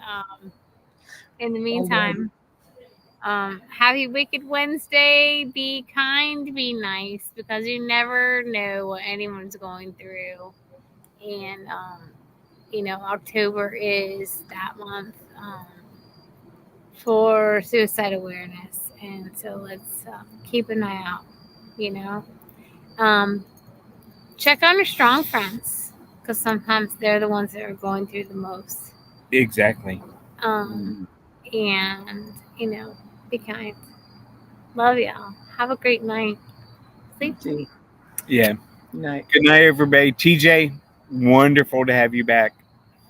in the meantime, happy Wicked Wednesday. Be kind, be nice, because you never know what anyone's going through. And October is that month for suicide awareness, and so let's keep an eye out. Check on your strong friends, because sometimes they're the ones that are going through the most. Exactly. And be kind. Love y'all. Have a great night. Sleep tight. Yeah. Night. Good night, everybody. TJ, wonderful to have you back.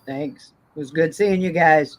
Thanks. It was good seeing you guys.